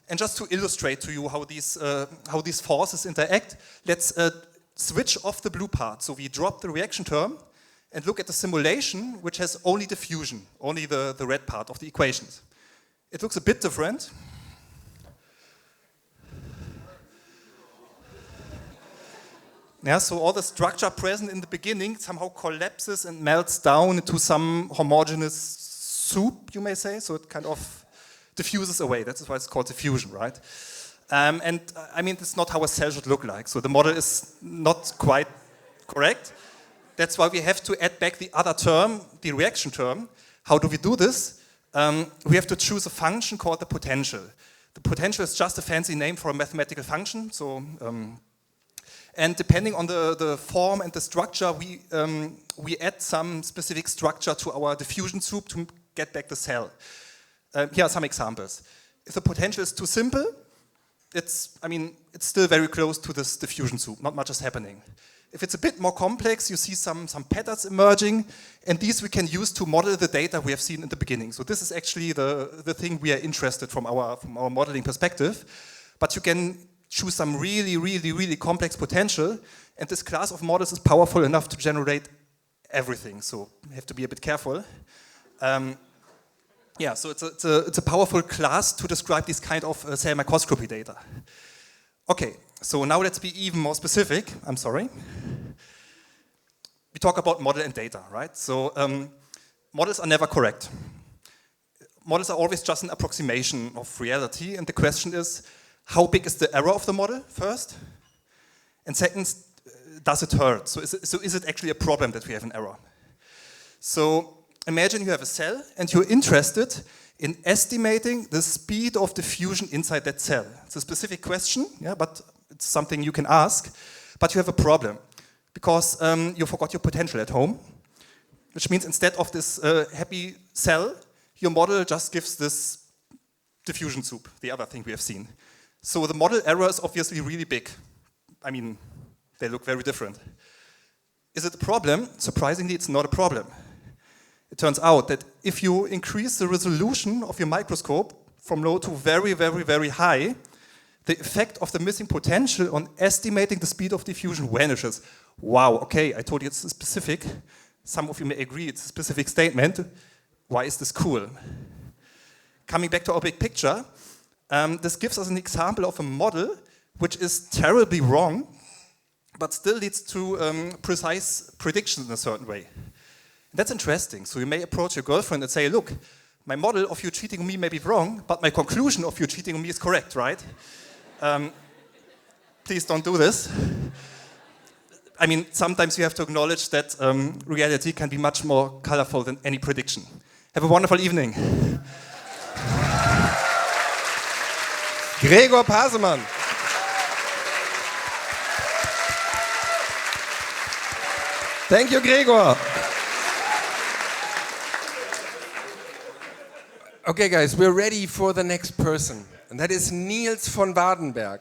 And just to illustrate to you how these forces interact, let's switch off the blue part. So we drop the reaction term and look at the simulation, which has only diffusion, only the red part of the equations. It looks a bit different. Yeah, so all the structure present in the beginning somehow collapses and melts down into some homogeneous soup, you may say. So it kind of diffuses away. That's why it's called diffusion, right? And I mean, that's not how a cell should look like. So the model is not quite correct. That's why we have to add back the other term, the reaction term. How do we do this? We have to choose a function called the potential. The potential is just a fancy name for a mathematical function. So, and depending on the form and the structure, we add some specific structure to our diffusion soup to get back the cell. Here are some examples. If the potential is too simple, it's still very close to this diffusion soup. Not much is happening. If it's a bit more complex, you see some patterns emerging, and these we can use to model the data we have seen in the beginning. So this is actually the thing we are interested from our modeling perspective. But you can choose some really, really, really complex potential, and this class of models is powerful enough to generate everything. So you have to be a bit careful. Yeah, so it's a powerful class to describe this kind of cell microscopy data. Okay, so now let's be even more specific. I'm sorry. We talk about model and data, right? So models are never correct. Models are always just an approximation of reality, and the question is, how big is the error of the model, first? And second, does it hurt? So is it actually a problem that we have an error? So imagine you have a cell and you're interested in estimating the speed of diffusion inside that cell. It's a specific question, yeah, but it's something you can ask. But you have a problem because you forgot your potential at home, which means instead of this happy cell, your model just gives this diffusion soup, the other thing we have seen. So the model error is obviously really big. I mean, they look very different. Is it a problem? Surprisingly, it's not a problem. It turns out that if you increase the resolution of your microscope from low to very, very, very high, the effect of the missing potential on estimating the speed of diffusion vanishes. Wow, okay, I told you it's specific. Some of you may agree it's a specific statement. Why is this cool? Coming back to our big picture, this gives us an example of a model which is terribly wrong, but still leads to precise predictions in a certain way. That's interesting. So you may approach your girlfriend and say, look, my model of you cheating on me may be wrong, but my conclusion of you cheating on me is correct, right? Please don't do this. I mean, sometimes you have to acknowledge that reality can be much more colorful than any prediction. Have a wonderful evening. Gregor Pasemann. Thank you, Gregor. Okay, guys, we're ready for the next person, and that is Nils von Wardenburg.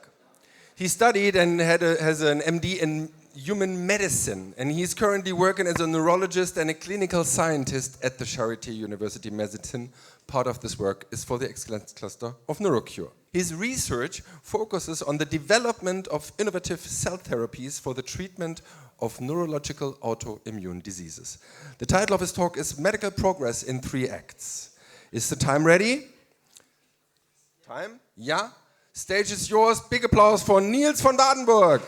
He studied and has an MD in human medicine, and he's currently working as a neurologist and a clinical scientist at the Charité University Medicine. Part of this work is for the Excellence Cluster of NeuroCure. His research focuses on the development of innovative cell therapies for the treatment of neurological autoimmune diseases. The title of his talk is Medical Progress in 3 Acts. Is the time ready? Time? Yeah? Stage is yours. Big applause for Nils von Wardenburg.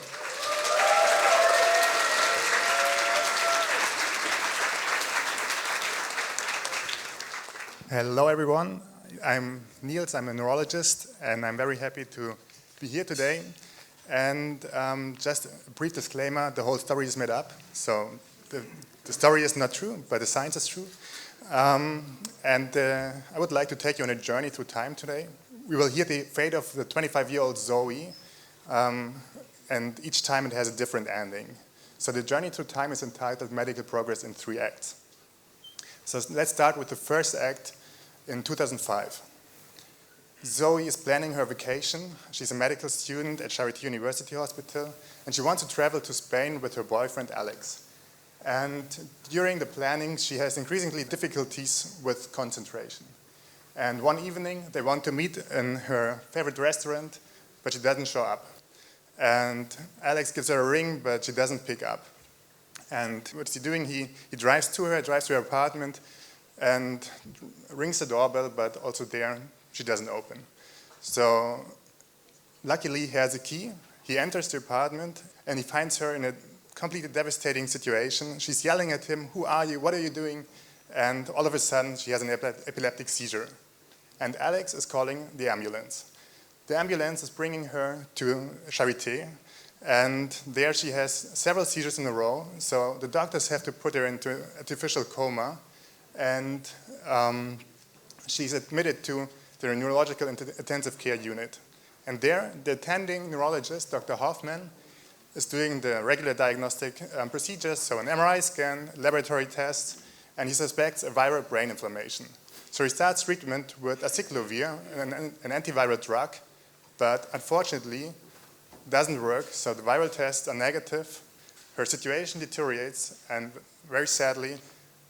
Hello everyone, I'm Nils, I'm a neurologist, and I'm very happy to be here today. And just a brief disclaimer, the whole story is made up. So the story is not true, but the science is true. I would like to take you on a journey through time today. We will hear the fate of the 25-year-old Hsueh, and each time it has a different ending. So the journey through time is entitled Medical Progress in 3 Acts. So let's start with the first act in 2005. Hsueh is planning her vacation. She's a medical student at Charité University Hospital, and she wants to travel to Spain with her boyfriend Alex. And during the planning, she has increasingly difficulties with concentration. And one evening, they want to meet in her favorite restaurant, but she doesn't show up. And Alex gives her a ring, but she doesn't pick up. And what's he doing? He drives to her apartment, and rings the doorbell, but also there, she doesn't open. So luckily, he has a key. He enters the apartment, and he finds her in a completely devastating situation. She's yelling at him, "Who are you? What are you doing?" And all of a sudden, she has an epileptic seizure. And Alex is calling the ambulance. The ambulance is bringing her to Charité, and there she has several seizures in a row. So the doctors have to put her into artificial coma, and she's admitted to the neurological intensive care unit. And there, the attending neurologist, Dr. Hoffman, is doing the regular diagnostic procedures, so an MRI scan, laboratory tests, and he suspects a viral brain inflammation. So he starts treatment with acyclovir, an antiviral drug, but unfortunately doesn't work, so the viral tests are negative. Her situation deteriorates, and very sadly,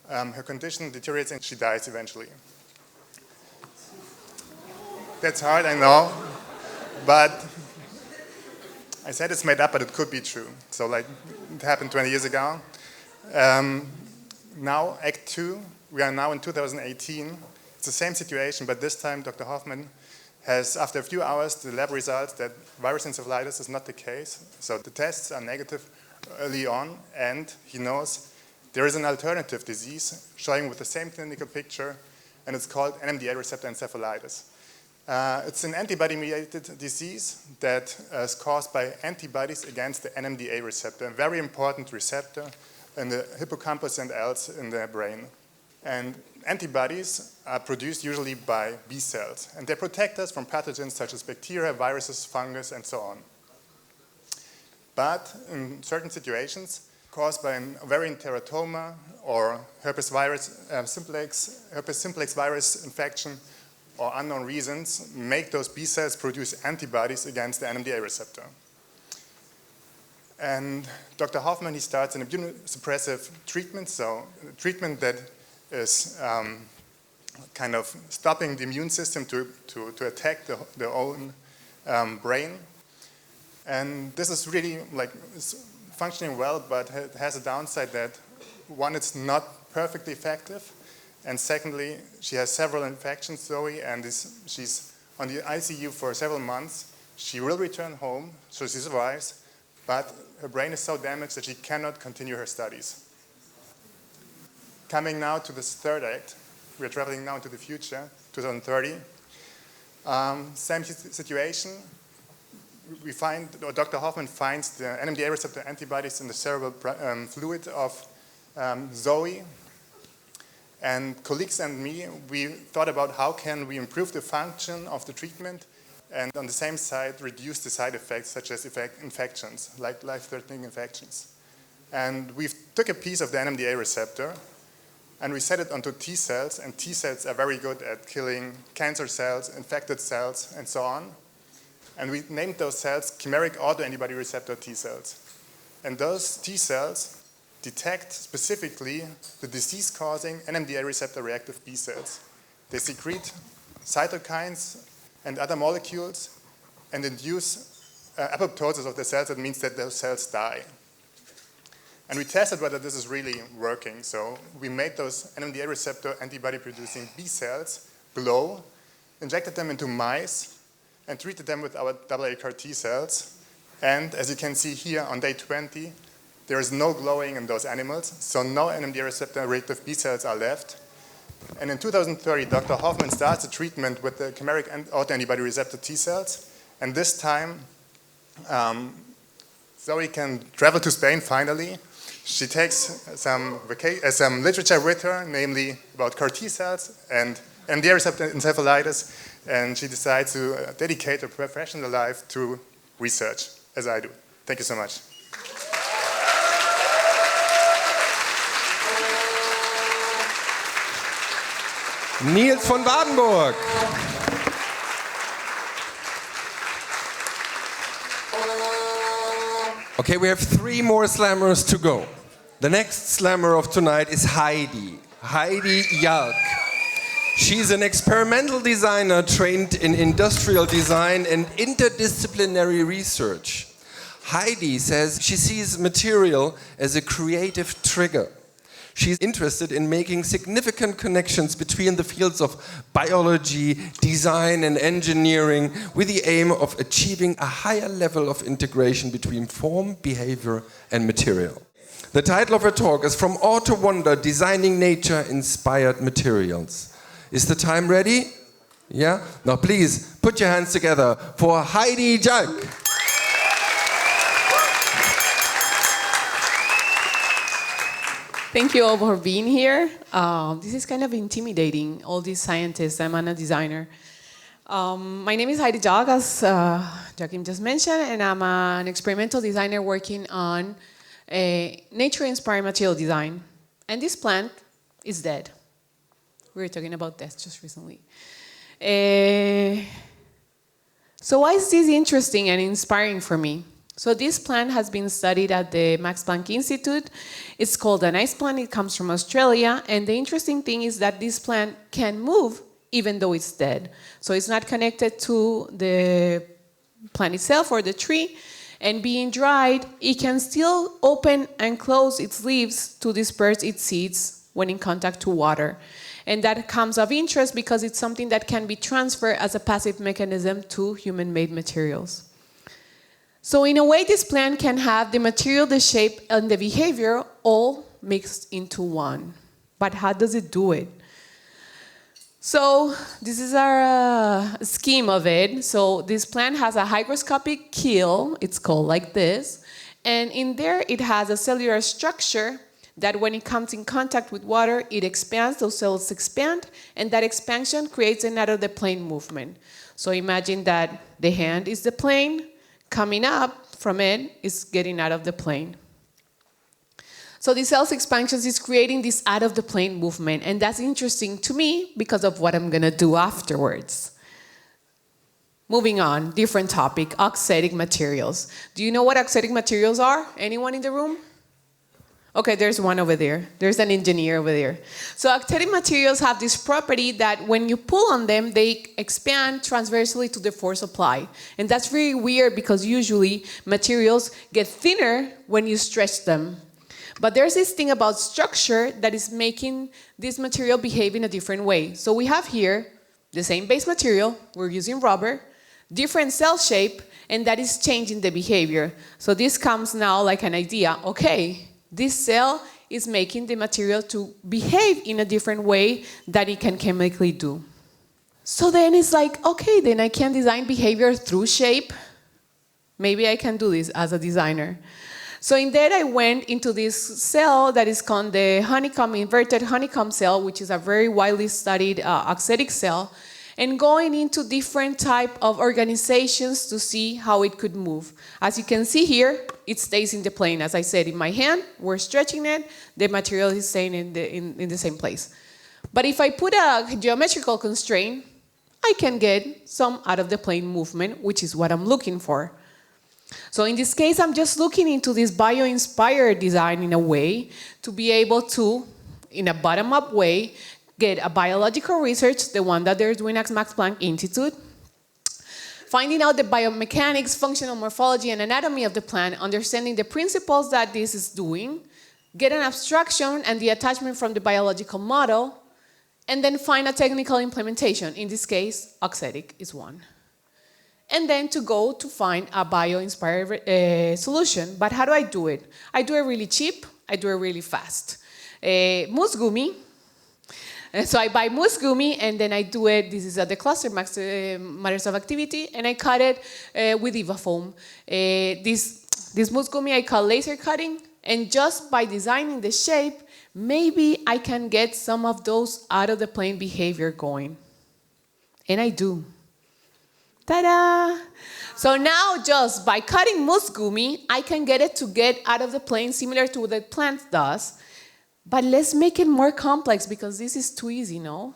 her condition deteriorates and she dies eventually. That's hard, I know, but I said it's made up, but it could be true. So like, it happened 20 years ago. Now, Act 2, we are now in 2018. It's the same situation, but this time Dr. Hoffman has, after a few hours, the lab results that virus encephalitis is not the case. So the tests are negative early on, and he knows there is an alternative disease showing with the same clinical picture, and it's called NMDA receptor encephalitis. It's an antibody-mediated disease that is caused by antibodies against the NMDA receptor, a very important receptor in the hippocampus and else in the brain. And antibodies are produced usually by B cells, and they protect us from pathogens such as bacteria, viruses, fungus, and so on. But in certain situations, caused by an ovarian teratoma or herpes simplex virus infection, or unknown reasons, make those B cells produce antibodies against the NMDA receptor. And Dr. Hoffman, he starts an immunosuppressive treatment, so a treatment that is kind of stopping the immune system to attack the own brain. And this is really like, it's functioning well, but it has a downside that, one, it's not perfectly effective, and secondly, she has several infections, Hsueh, and she's on the ICU for several months. She will return home, so she survives, but her brain is so damaged that she cannot continue her studies. Coming now to this third act, we're traveling now into the future, 2030. Same situation. We find, or Dr. Hoffman finds the NMDA receptor antibodies in the cerebral fluid of Hsueh. And colleagues and me, we thought about how can we improve the function of the treatment and on the same side reduce the side effects such as infections, like life-threatening infections. And we took a piece of the NMDA receptor and we set it onto T cells, and T cells are very good at killing cancer cells, infected cells, and so on. And we named those cells chimeric autoantibody receptor T cells. And those T cells detect specifically the disease-causing NMDA receptor reactive B cells. They secrete cytokines and other molecules and induce apoptosis of the cells. That means that those cells die. And we tested whether this is really working. So we made those NMDA receptor antibody-producing B cells glow, injected them into mice, and treated them with our AA CAR T cells. And as you can see here, on day 20, there is no glowing in those animals, so no NMDA receptor reactive B cells are left. And in 2030, Dr. Hoffman starts the treatment with the chimeric autoantibody receptor T cells. And this time, Zoe can travel to Spain finally. She takes some literature with her, namely about CAR T cells and NMDA receptor encephalitis, and she decides to dedicate her professional life to research, as I do. Thank you so much. Nils von Wardenburg. Okay, we have 3 more slammers to go. The next slammer of tonight is Heidi. Heidi Jalkh. She's an experimental designer trained in industrial design and interdisciplinary research. Heidi says she sees material as a creative trigger. She's interested in making significant connections between the fields of biology, design, and engineering with the aim of achieving a higher level of integration between form, behavior, and material. The title of her talk is From Awe to Wonder, Designing Nature-Inspired Materials. Is the time ready? Yeah? Now please, put your hands together for Heidi Jalkh. Thank you all for being here. This is kind of intimidating, all these scientists. I'm a designer. My name is Heidi Jalkh, as Joachim just mentioned, and I'm an experimental designer working on nature-inspired material design. And this plant is dead. We were talking about death just recently. So why is this interesting and inspiring for me? So this plant has been studied at the Max Planck Institute. It's called an ice plant. It comes from Australia. And the interesting thing is that this plant can move even though it's dead. So it's not connected to the plant itself or the tree. And being dried, it can still open and close its leaves to disperse its seeds when in contact to water. And that comes of interest because it's something that can be transferred as a passive mechanism to human-made materials. So in a way, this plant can have the material, the shape, and the behavior all mixed into one. But how does it do it? So this is our scheme of it. So this plant has a hygroscopic keel. It's called like this. And in there, it has a cellular structure that when it comes in contact with water, it expands, those cells expand, and that expansion creates an out-of-the-plane movement. So imagine that the hand is the plane, coming up from it is getting out of the plane. So the cell's expansion is creating this out-of-the-plane movement, and that's interesting to me because of what I'm gonna do afterwards. Moving on, different topic, auxetic materials. Do you know what auxetic materials are? Anyone in the room? Okay, there's one over there. There's an engineer over there. So auxetic materials have this property that when you pull on them, they expand transversely to the force applied. And that's very weird because usually materials get thinner when you stretch them. But there's this thing about structure that is making this material behave in a different way. So we have here the same base material, we're using rubber, different cell shape, and that is changing the behavior. So this comes now like an idea, okay, this cell is making the material to behave in a different way that it can chemically do. So then it's like, okay, then I can design behavior through shape. Maybe I can do this as a designer. So instead I went into this cell that is called the honeycomb, inverted honeycomb cell, which is a very widely studied auxetic cell. and going into different type of organizations to see how it could move. As you can see here, it stays in the plane. As I said, in my hand, we're stretching it, the material is staying in the same place. But if I put a geometrical constraint, I can get some out of the plane movement, which is what I'm looking for. So in this case, I'm just looking into this bio-inspired design in a way to be able to, in a bottom-up way, get a biological research, the one that they're doing at Max Planck Institute, finding out the biomechanics, functional morphology, and anatomy of the plant, understanding the principles that this is doing, get an abstraction and the attachment from the biological model, and then find a technical implementation. In this case, auxetic is one. And then to go to find a bio-inspired solution. But how do I do it? I do it really cheap. I do it really fast. Moose gummy. So I buy moose gummy, and then I do it. This is at the cluster matters of activity, and I cut it with EVA foam. This moose gummy I call laser cutting, and just by designing the shape, maybe I can get some of those out of the plane behavior going. And I do. Ta-da! So now just by cutting moose gummy, I can get it to get out of the plane similar to what the plant does. But let's make it more complex because this is too easy, no?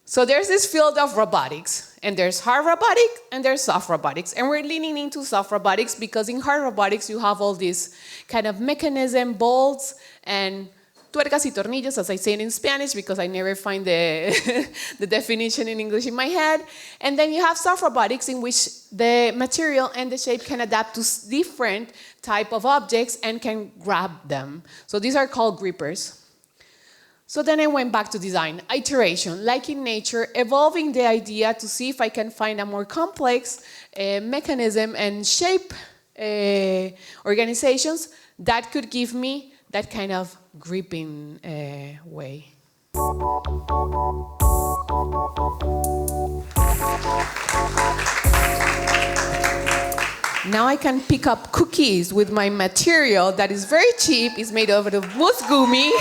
So there's this field of robotics, and there's hard robotics and there's soft robotics. And we're leaning into soft robotics because in hard robotics you have all these kind of mechanism, bolts, and tuercas y tornillos, as I say it in Spanish, because I never find the, the definition in English in my head. And then you have soft robotics in which the material and the shape can adapt to different type of objects and can grab them. So these are called grippers. So then I went back to design, iteration, like in nature, evolving the idea to see if I can find a more complex mechanism and shape organizations that could give me that kind of gripping way. Now I can pick up cookies with my material that is very cheap. It's made out of moose gummy.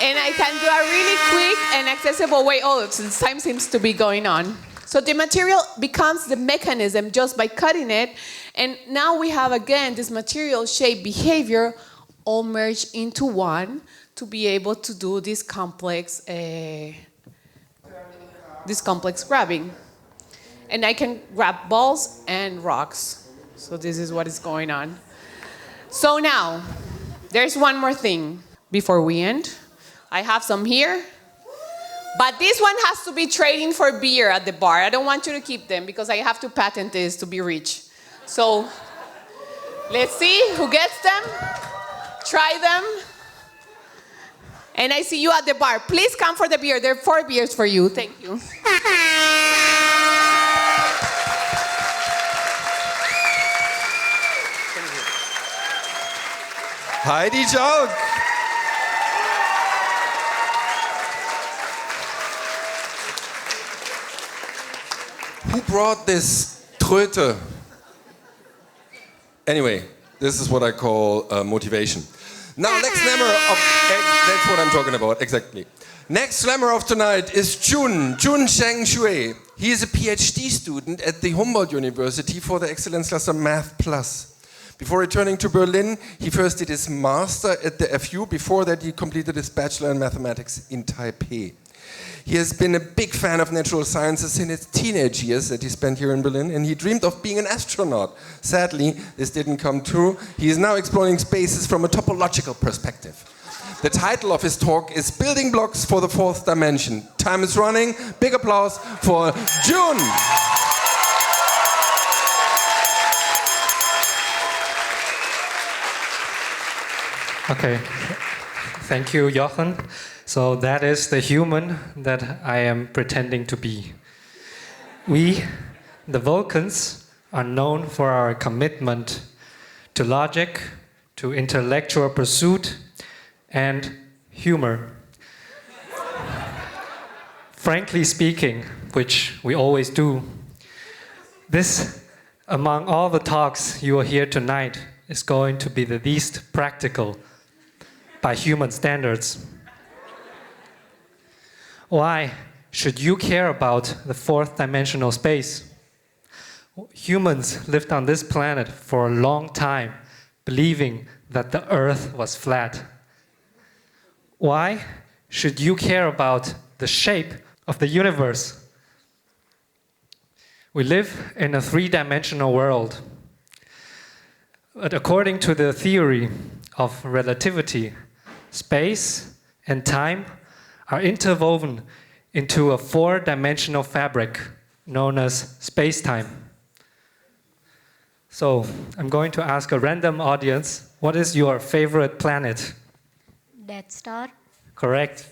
And I can do a really quick and accessible way. Oh, time seems to be going on. So the material becomes the mechanism just by cutting it. And now we have, again, this material, shape, behavior all merged into one to be able to do this complex grabbing. And I can grab balls and rocks. So this is what is going on. So now, there's one more thing before we end. I have some here. But this one has to be trading for beer at the bar. I don't want you to keep them because I have to patent this to be rich. So let's see who gets them. Try them. And I see you at the bar. Please come for the beer. There are 4 beers for you. Thank you. Heidi, Jalkh. Who brought this Tröte? Anyway, this is what I call motivation. Now, next slammer of... That's what I'm talking about, exactly. Next slammer of tonight is Chun-Sheng Hsueh. He is a PhD student at the Humboldt University for the Excellence Cluster Math Plus. Before returning to Berlin, he first did his master at the FU. Before that, he completed his bachelor in mathematics in Taipei. He has been a big fan of natural sciences in his teenage years that he spent here in Berlin, and he dreamed of being an astronaut. Sadly, this didn't come true. He is now exploring spaces from a topological perspective. The title of his talk is Building Blocks for the Fourth Dimension. Time is running. Big applause for Jun. Okay, thank you, Jochen. So that is the human that I am pretending to be. We, the Vulcans, are known for our commitment to logic, to intellectual pursuit, and humor. Frankly speaking, which we always do, this, among all the talks you will hear tonight, is going to be the least practical by human standards. Why should you care about the fourth dimensional space? Humans lived on this planet for a long time, believing that the Earth was flat. Why should you care about the shape of the universe? We live in a three-dimensional world. But according to the theory of relativity, space and time are interwoven into a four-dimensional fabric known as space-time. So, I'm going to ask a random audience, what is your favorite planet? Death Star. Correct.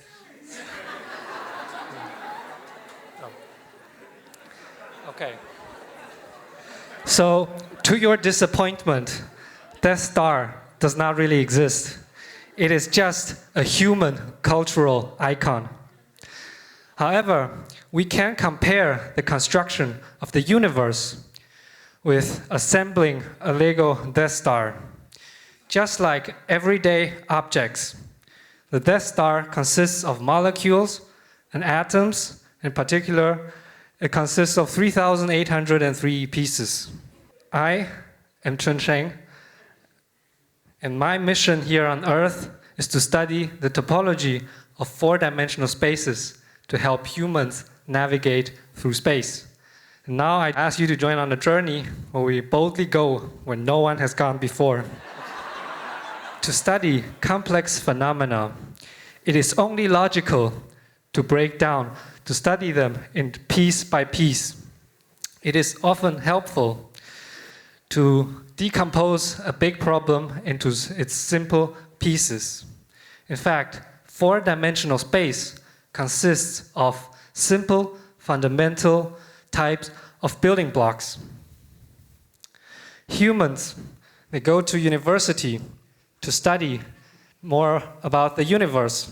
Okay. So, to your disappointment, Death Star does not really exist. It is just a human cultural icon. However, we can compare the construction of the universe with assembling a Lego Death Star. Just like everyday objects, the Death Star consists of molecules and atoms. In particular, it consists of 3,803 pieces. I am Chun-Sheng, and my mission here on Earth is to study the topology of four-dimensional spaces to help humans navigate through space. And now I ask you to join on a journey where we boldly go where no one has gone before. To study complex phenomena, it is only logical to break down, to study them in piece by piece. It is often helpful to decompose a big problem into its simple pieces. In fact, four-dimensional space consists of simple, fundamental types of building blocks. Humans, they go to university to study more about the universe.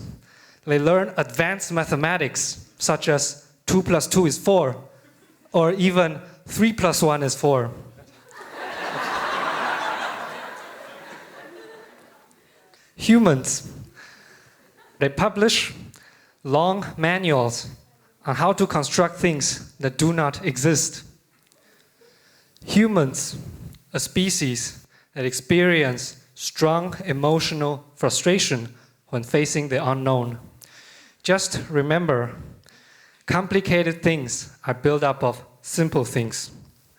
They learn advanced mathematics, such as 2 plus 2 is 4, or even 3 plus 1 is 4. Humans, they publish long manuals on how to construct things that do not exist. Humans, a species that experience strong emotional frustration when facing the unknown. Just remember, complicated things are built up of simple things.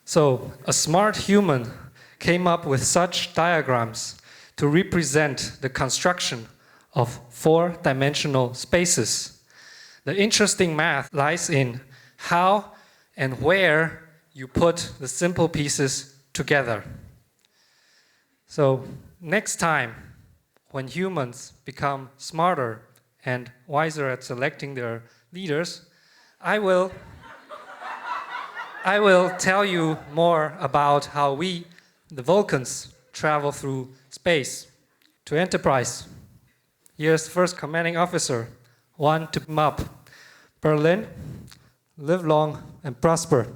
So, a smart human came up with such diagrams to represent the construction of four-dimensional spaces. The interesting math lies in how and where you put the simple pieces together. So, next time, when humans become smarter and wiser at selecting their leaders, I will tell you more about how we, the Vulcans, travel through space to Enterprise. Here's the first commanding officer, one to come up. Berlin, live long and prosper.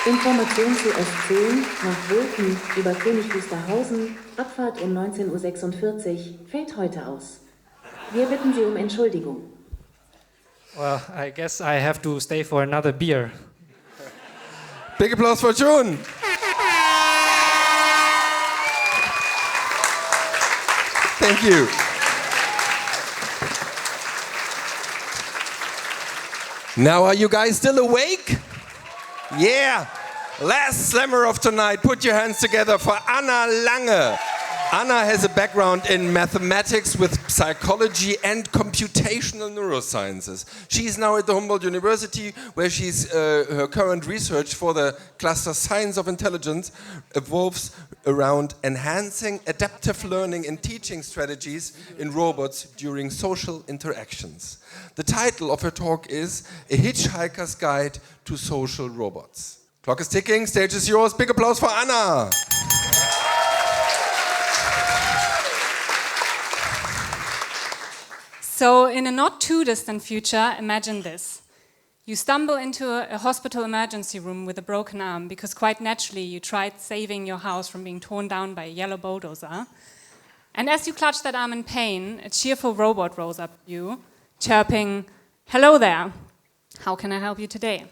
Information zu S10 nach Wolken über König Wusterhausen, Abfahrt um 19:46 Uhr, fällt heute aus. Wir bitten Sie Entschuldigung. Well, I guess I have to stay for another beer. Big applause for Chun. Thank you. Now, are you guys still awake? Yeah. Last slammer of tonight. Put your hands together for Anna Lange. Anna has a background in mathematics with psychology and computational neurosciences. She's now at the Humboldt University, where her current research for the cluster Science of Intelligence evolves around enhancing adaptive learning and teaching strategies in robots during social interactions. The title of her talk is A Hitchhiker's Guide to Social Robots. Clock is ticking, stage is yours. Big applause for Anna. So in a not too distant future, imagine this. You stumble into a hospital emergency room with a broken arm because quite naturally you tried saving your house from being torn down by a yellow bulldozer. And as you clutch that arm in pain, a cheerful robot rolls up to you, chirping, "Hello there, how can I help you today?"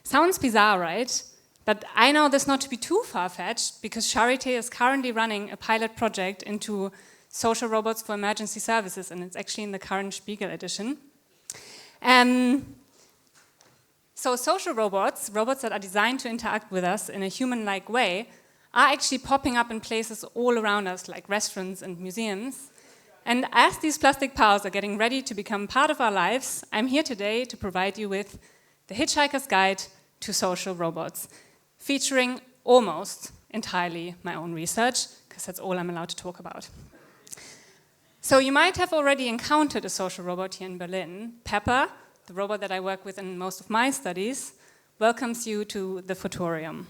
Sounds bizarre, right? But I know this not to be too far-fetched, because Charité is currently running a pilot project into social robots for emergency services, and it's actually in the current Spiegel edition. So social robots, robots that are designed to interact with us in a human-like way, are actually popping up in places all around us, like restaurants and museums. And as these plastic pals are getting ready to become part of our lives, I'm here today to provide you with the Hitchhiker's Guide to Social Robots, featuring almost entirely my own research, because that's all I'm allowed to talk about. So you might have already encountered a social robot here in Berlin. Pepper, the robot that I work with in most of my studies, welcomes you to the Futorium.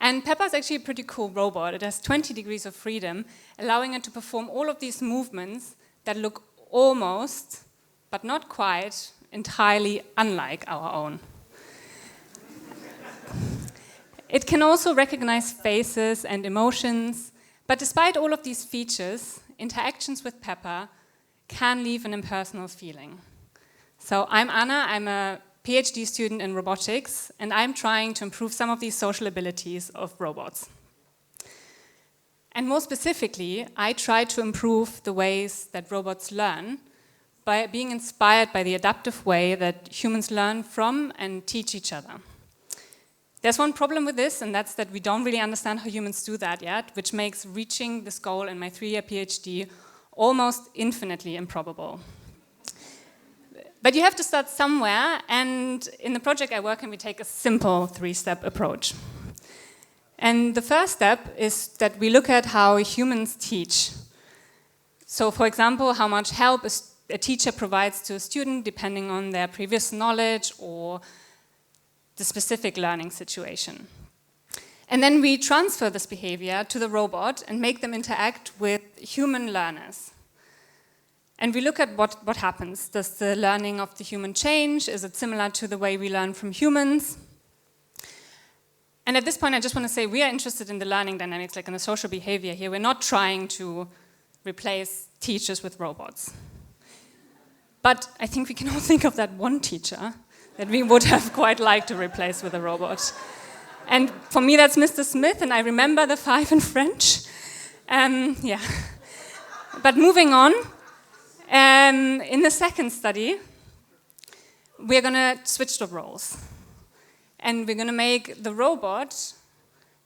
And Pepper is actually a pretty cool robot. It has 20 degrees of freedom, allowing it to perform all of these movements that look almost, but not quite, entirely unlike our own. It can also recognize faces and emotions, but despite all of these features, interactions with Pepper can leave an impersonal feeling. So I'm Anna, I'm a PhD student in robotics, and I'm trying to improve some of these social abilities of robots. And more specifically, I try to improve the ways that robots learn by being inspired by the adaptive way that humans learn from and teach each other. There's one problem with this, and that's that we don't really understand how humans do that yet, which makes reaching this goal in my 3-year PhD almost infinitely improbable. But you have to start somewhere, and in the project I work in, we take a simple 3-step approach. And the first step is that we look at how humans teach. So, for example, how much help a teacher provides to a student depending on their previous knowledge or the specific learning situation. And then we transfer this behavior to the robot and make them interact with human learners. And we look at what happens. Does the learning of the human change? Is it similar to the way we learn from humans? And at this point, I just want to say we are interested in the learning dynamics, like in the social behavior here. We're not trying to replace teachers with robots. But I think we can all think of that one teacher that we would have quite liked to replace with a robot. And for me, that's Mr. Smith, and I remember the 5 in French. Yeah. But moving on, in the second study, we're going to switch the roles. And we're going to make the robot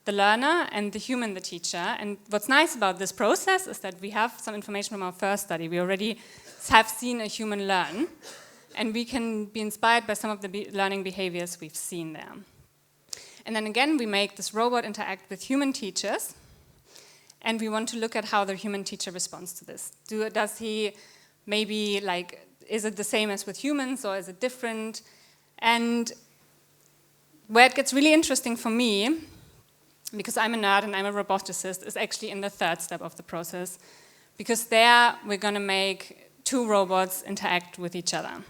the learner and the human the teacher. And what's nice about this process is that we have some information from our first study. We already have seen a human learn, and we can be inspired by some of the learning behaviors we've seen there. And then again, we make this robot interact with human teachers, and we want to look at how the human teacher responds to this. Does he maybe, is it the same as with humans, or is it different? And where it gets really interesting for me, because I'm a nerd and I'm a roboticist, is actually in the third step of the process. Because there, we're going to make 2 robots interact with each other.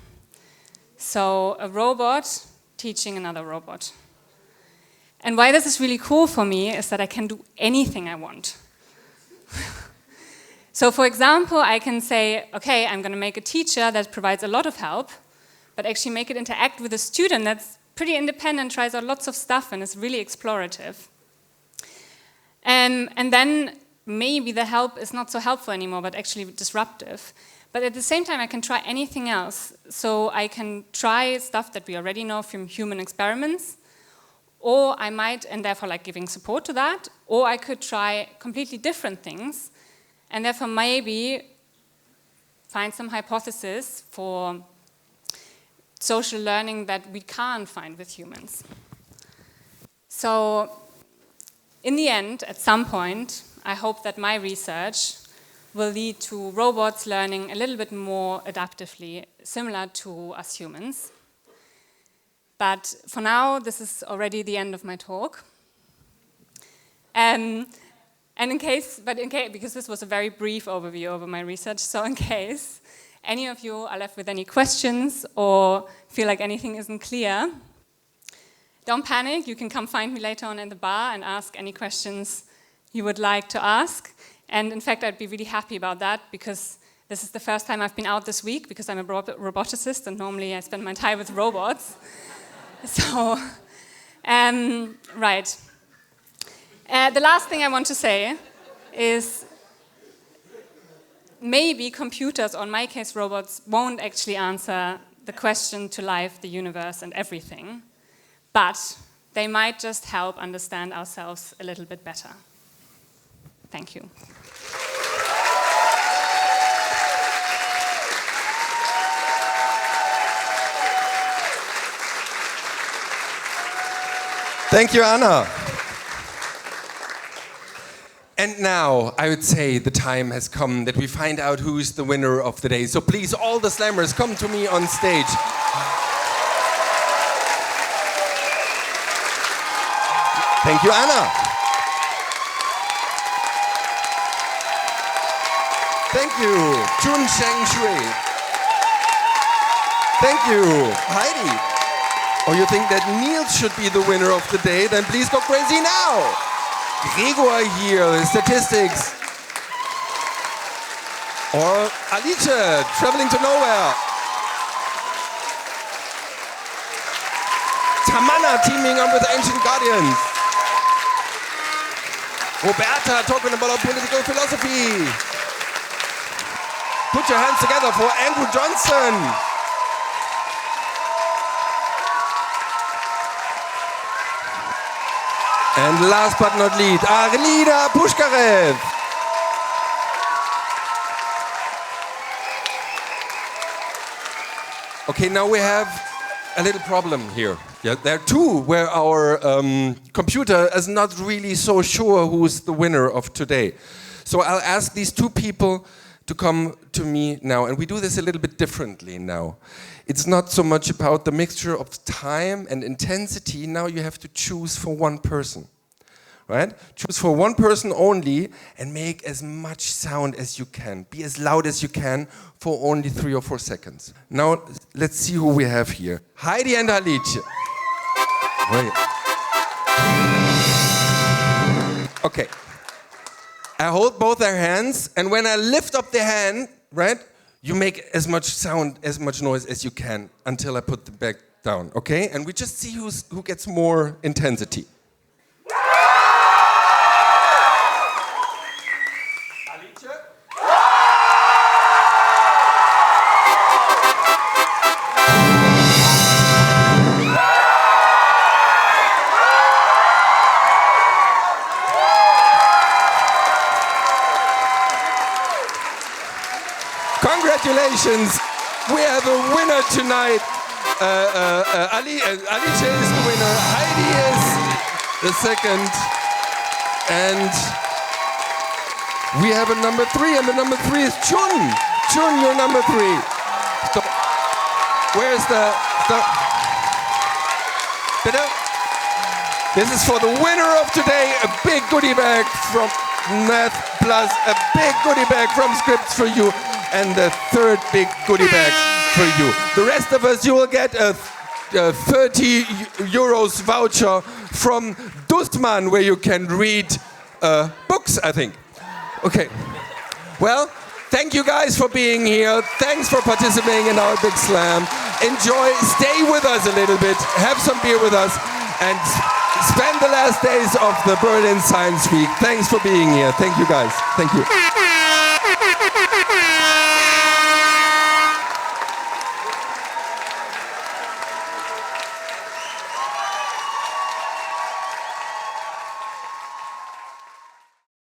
So a robot teaching another robot. And why this is really cool for me is that I can do anything I want. So for example, I can say, okay, I'm going to make a teacher that provides a lot of help, but actually make it interact with a student that's pretty independent, tries out lots of stuff, and is really explorative. And then maybe the help is not so helpful anymore, but actually disruptive. But at the same time, I can try anything else. So I can try stuff that we already know from human experiments, or I might, and therefore giving support to that, or I could try completely different things, and therefore maybe find some hypothesis for social learning that we can't find with humans. So in the end, at some point, I hope that my research will lead to robots learning a little bit more adaptively, similar to us humans. But for now, this is already the end of my talk. Because this was a very brief overview over my research, so in case any of you are left with any questions or feel like anything isn't clear, don't panic. You can come find me later on in the bar and ask any questions you would like to ask. And in fact, I'd be really happy about that because this is the first time I've been out this week because I'm a roboticist and normally I spend my time with robots. So, right. The last thing I want to say is maybe computers, or in my case robots, won't actually answer the question to life, the universe, and everything, but they might just help understand ourselves a little bit better. Thank you. Thank you, Anna. And now, I would say the time has come that we find out who's the winner of the day. So please, all the slammers, come to me on stage. Thank you, Anna. Thank you, Chun-Sheng Hsueh. Thank you, Heidi. Or you think that Nils should be the winner of the day? Then please go crazy now. Gregor here, statistics. Or Alice, traveling to nowhere. Tamana teaming up with Ancient Guardians. Roberta talking about political philosophy. Put your hands together for Andrew Johnson. And last but not least, Arlida Pushkarev. Okay, now we have a little problem here. Yeah, there are two where our computer is not really so sure who's the winner of today. So I'll ask these two people to come to me now, and we do this a little bit differently now. It's not so much about the mixture of time and intensity. Now you have to choose for one person, right? Choose for one person only and make as much sound as you can. Be as loud as you can for only 3 or 4 seconds. Now let's see who we have here. Heidi and Alice. Wait. Okay. I hold both their hands, and when I lift up the hand, right, you make as much sound, as much noise as you can until I put them back down, okay? And we just see who gets more intensity. Congratulations, we have a winner tonight. Alice is the winner, Heidi is the second, and we have a number 3, and the number 3 is Chun. Chun, you're number 3. So, where's the bitte? This is for the winner of today, a big goodie bag from Math Plus, a big goodie bag from Scripts for you, and the third big goodie bag for you. The rest of us, you will get a 30 euros voucher from Dustmann, where you can read books, I think. Okay. Well, thank you guys for being here. Thanks for participating in our big slam. Enjoy, stay with us a little bit, have some beer with us, and spend the last days of the Berlin Science Week. Thanks for being here. Thank you guys. Thank you.